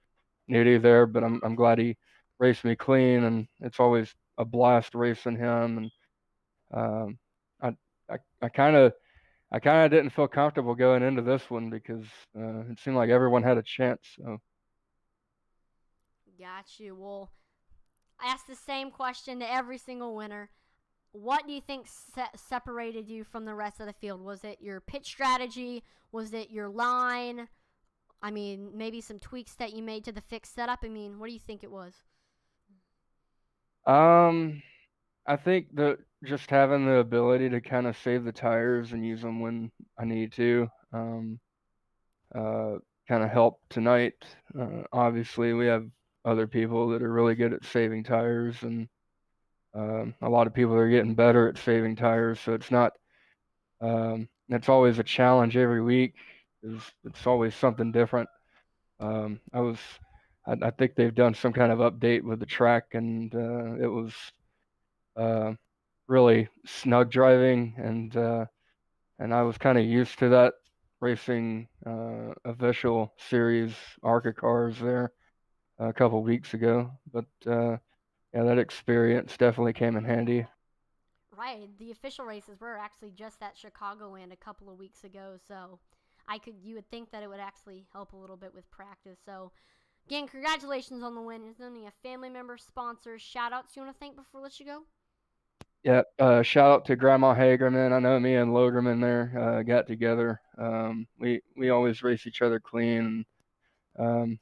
Nudie there, but I'm glad he raced me clean, and it's always a blast racing him. And I I kind of didn't feel comfortable going into this one because it seemed like everyone had a chance. So. Got you. Well, I asked the same question to every single winner. What do you think separated you from the rest of the field? Was it your pitch strategy? Was it your line? I mean, maybe some tweaks that you made to the fixed setup? I mean, what do you think it was? I think that just having the ability to kind of save the tires and use them when I need to, kind of helped tonight. Obviously, we have other people that are really good at saving tires, and a lot of people are getting better at saving tires. So it's not, it's always a challenge every week. It's always something different. I think they've done some kind of update with the track, and it was really snug driving, and I was kind of used to that racing official series ARCA cars there a couple weeks ago. But yeah, that experience definitely came in handy. Right. The official races were actually just at Chicagoland a couple of weeks ago, so you would think that it would actually help a little bit with practice. So, again, congratulations on the win. Is there any family members, sponsors, shout-outs you want to thank before I let you go? Yeah, shout out to Grandma Hagerman. I know me and Logerman there got together. We always race each other clean. I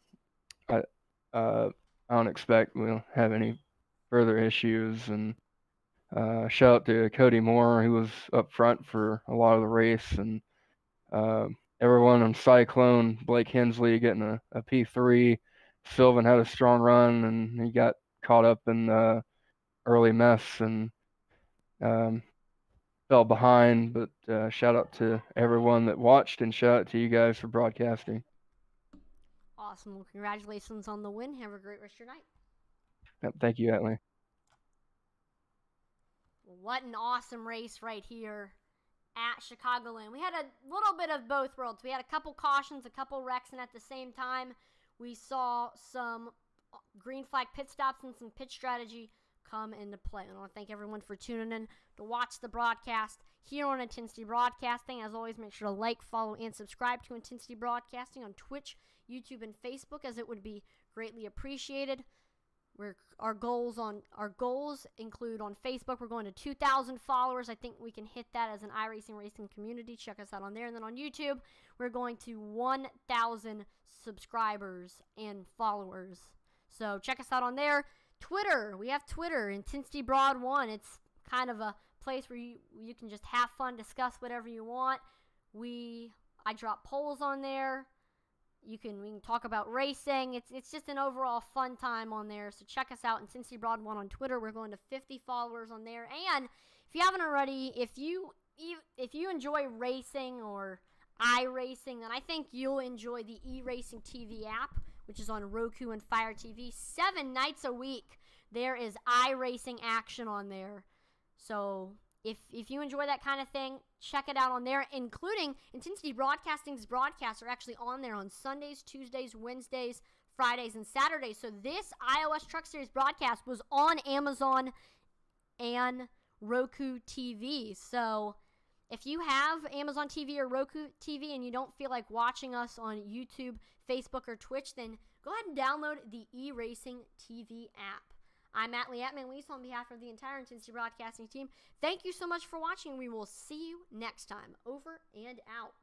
don't expect we'll have any further issues, and Shout out to Cody Moore, who was up front for a lot of the race, and everyone on Cyclone, Blake Hensley getting a P3. Sylvan had a strong run, and he got caught up in the early mess and fell behind. But shout out to everyone that watched, and shout out to you guys for broadcasting. Awesome. Well, congratulations on the win. Have a great rest of your night. Yep, thank you, Atley. What an awesome race right here at Chicagoland. We had a little bit of both worlds. We had a couple cautions, a couple wrecks, and at the same time, we saw some green flag pit stops and some pit strategy come into play. And I want to thank everyone for tuning in to watch the broadcast here on Intensity Broadcasting. As always, make sure to like, follow, and subscribe to Intensity Broadcasting on Twitch, YouTube, and Facebook, as it would be greatly appreciated. Our goals include on Facebook, we're going to 2,000 followers. I think we can hit that as an iRacing racing community. Check us out on there. And then on YouTube, we're going to 1,000 subscribers and followers. So check us out on there. Twitter, we have Twitter, Intensity Broad 1. It's kind of a place where you can just have fun, discuss whatever you want. I drop polls on there. We can talk about racing. It's just an overall fun time on there. So check us out, Intensity Broad 1 on Twitter. We're going to 50 followers on there. And if you haven't already, if you enjoy racing or iRacing, then I think you'll enjoy the eRacing TV app, which is on Roku and Fire TV. 7 nights a week, there is iRacing action on there. So if you enjoy that kind of thing, check it out on there, including Intensity Broadcasting's broadcasts are actually on there on Sundays, Tuesdays, Wednesdays, Fridays, and Saturdays. So this iOS Truck Series broadcast was on Amazon and Roku TV. So if you have Amazon TV or Roku TV and you don't feel like watching us on YouTube, Facebook, or Twitch, then go ahead and download the eRacing TV app. I'm Atley Atman-Weiss on behalf of the entire Intensity Broadcasting team. Thank you so much for watching. We will see you next time. Over and out.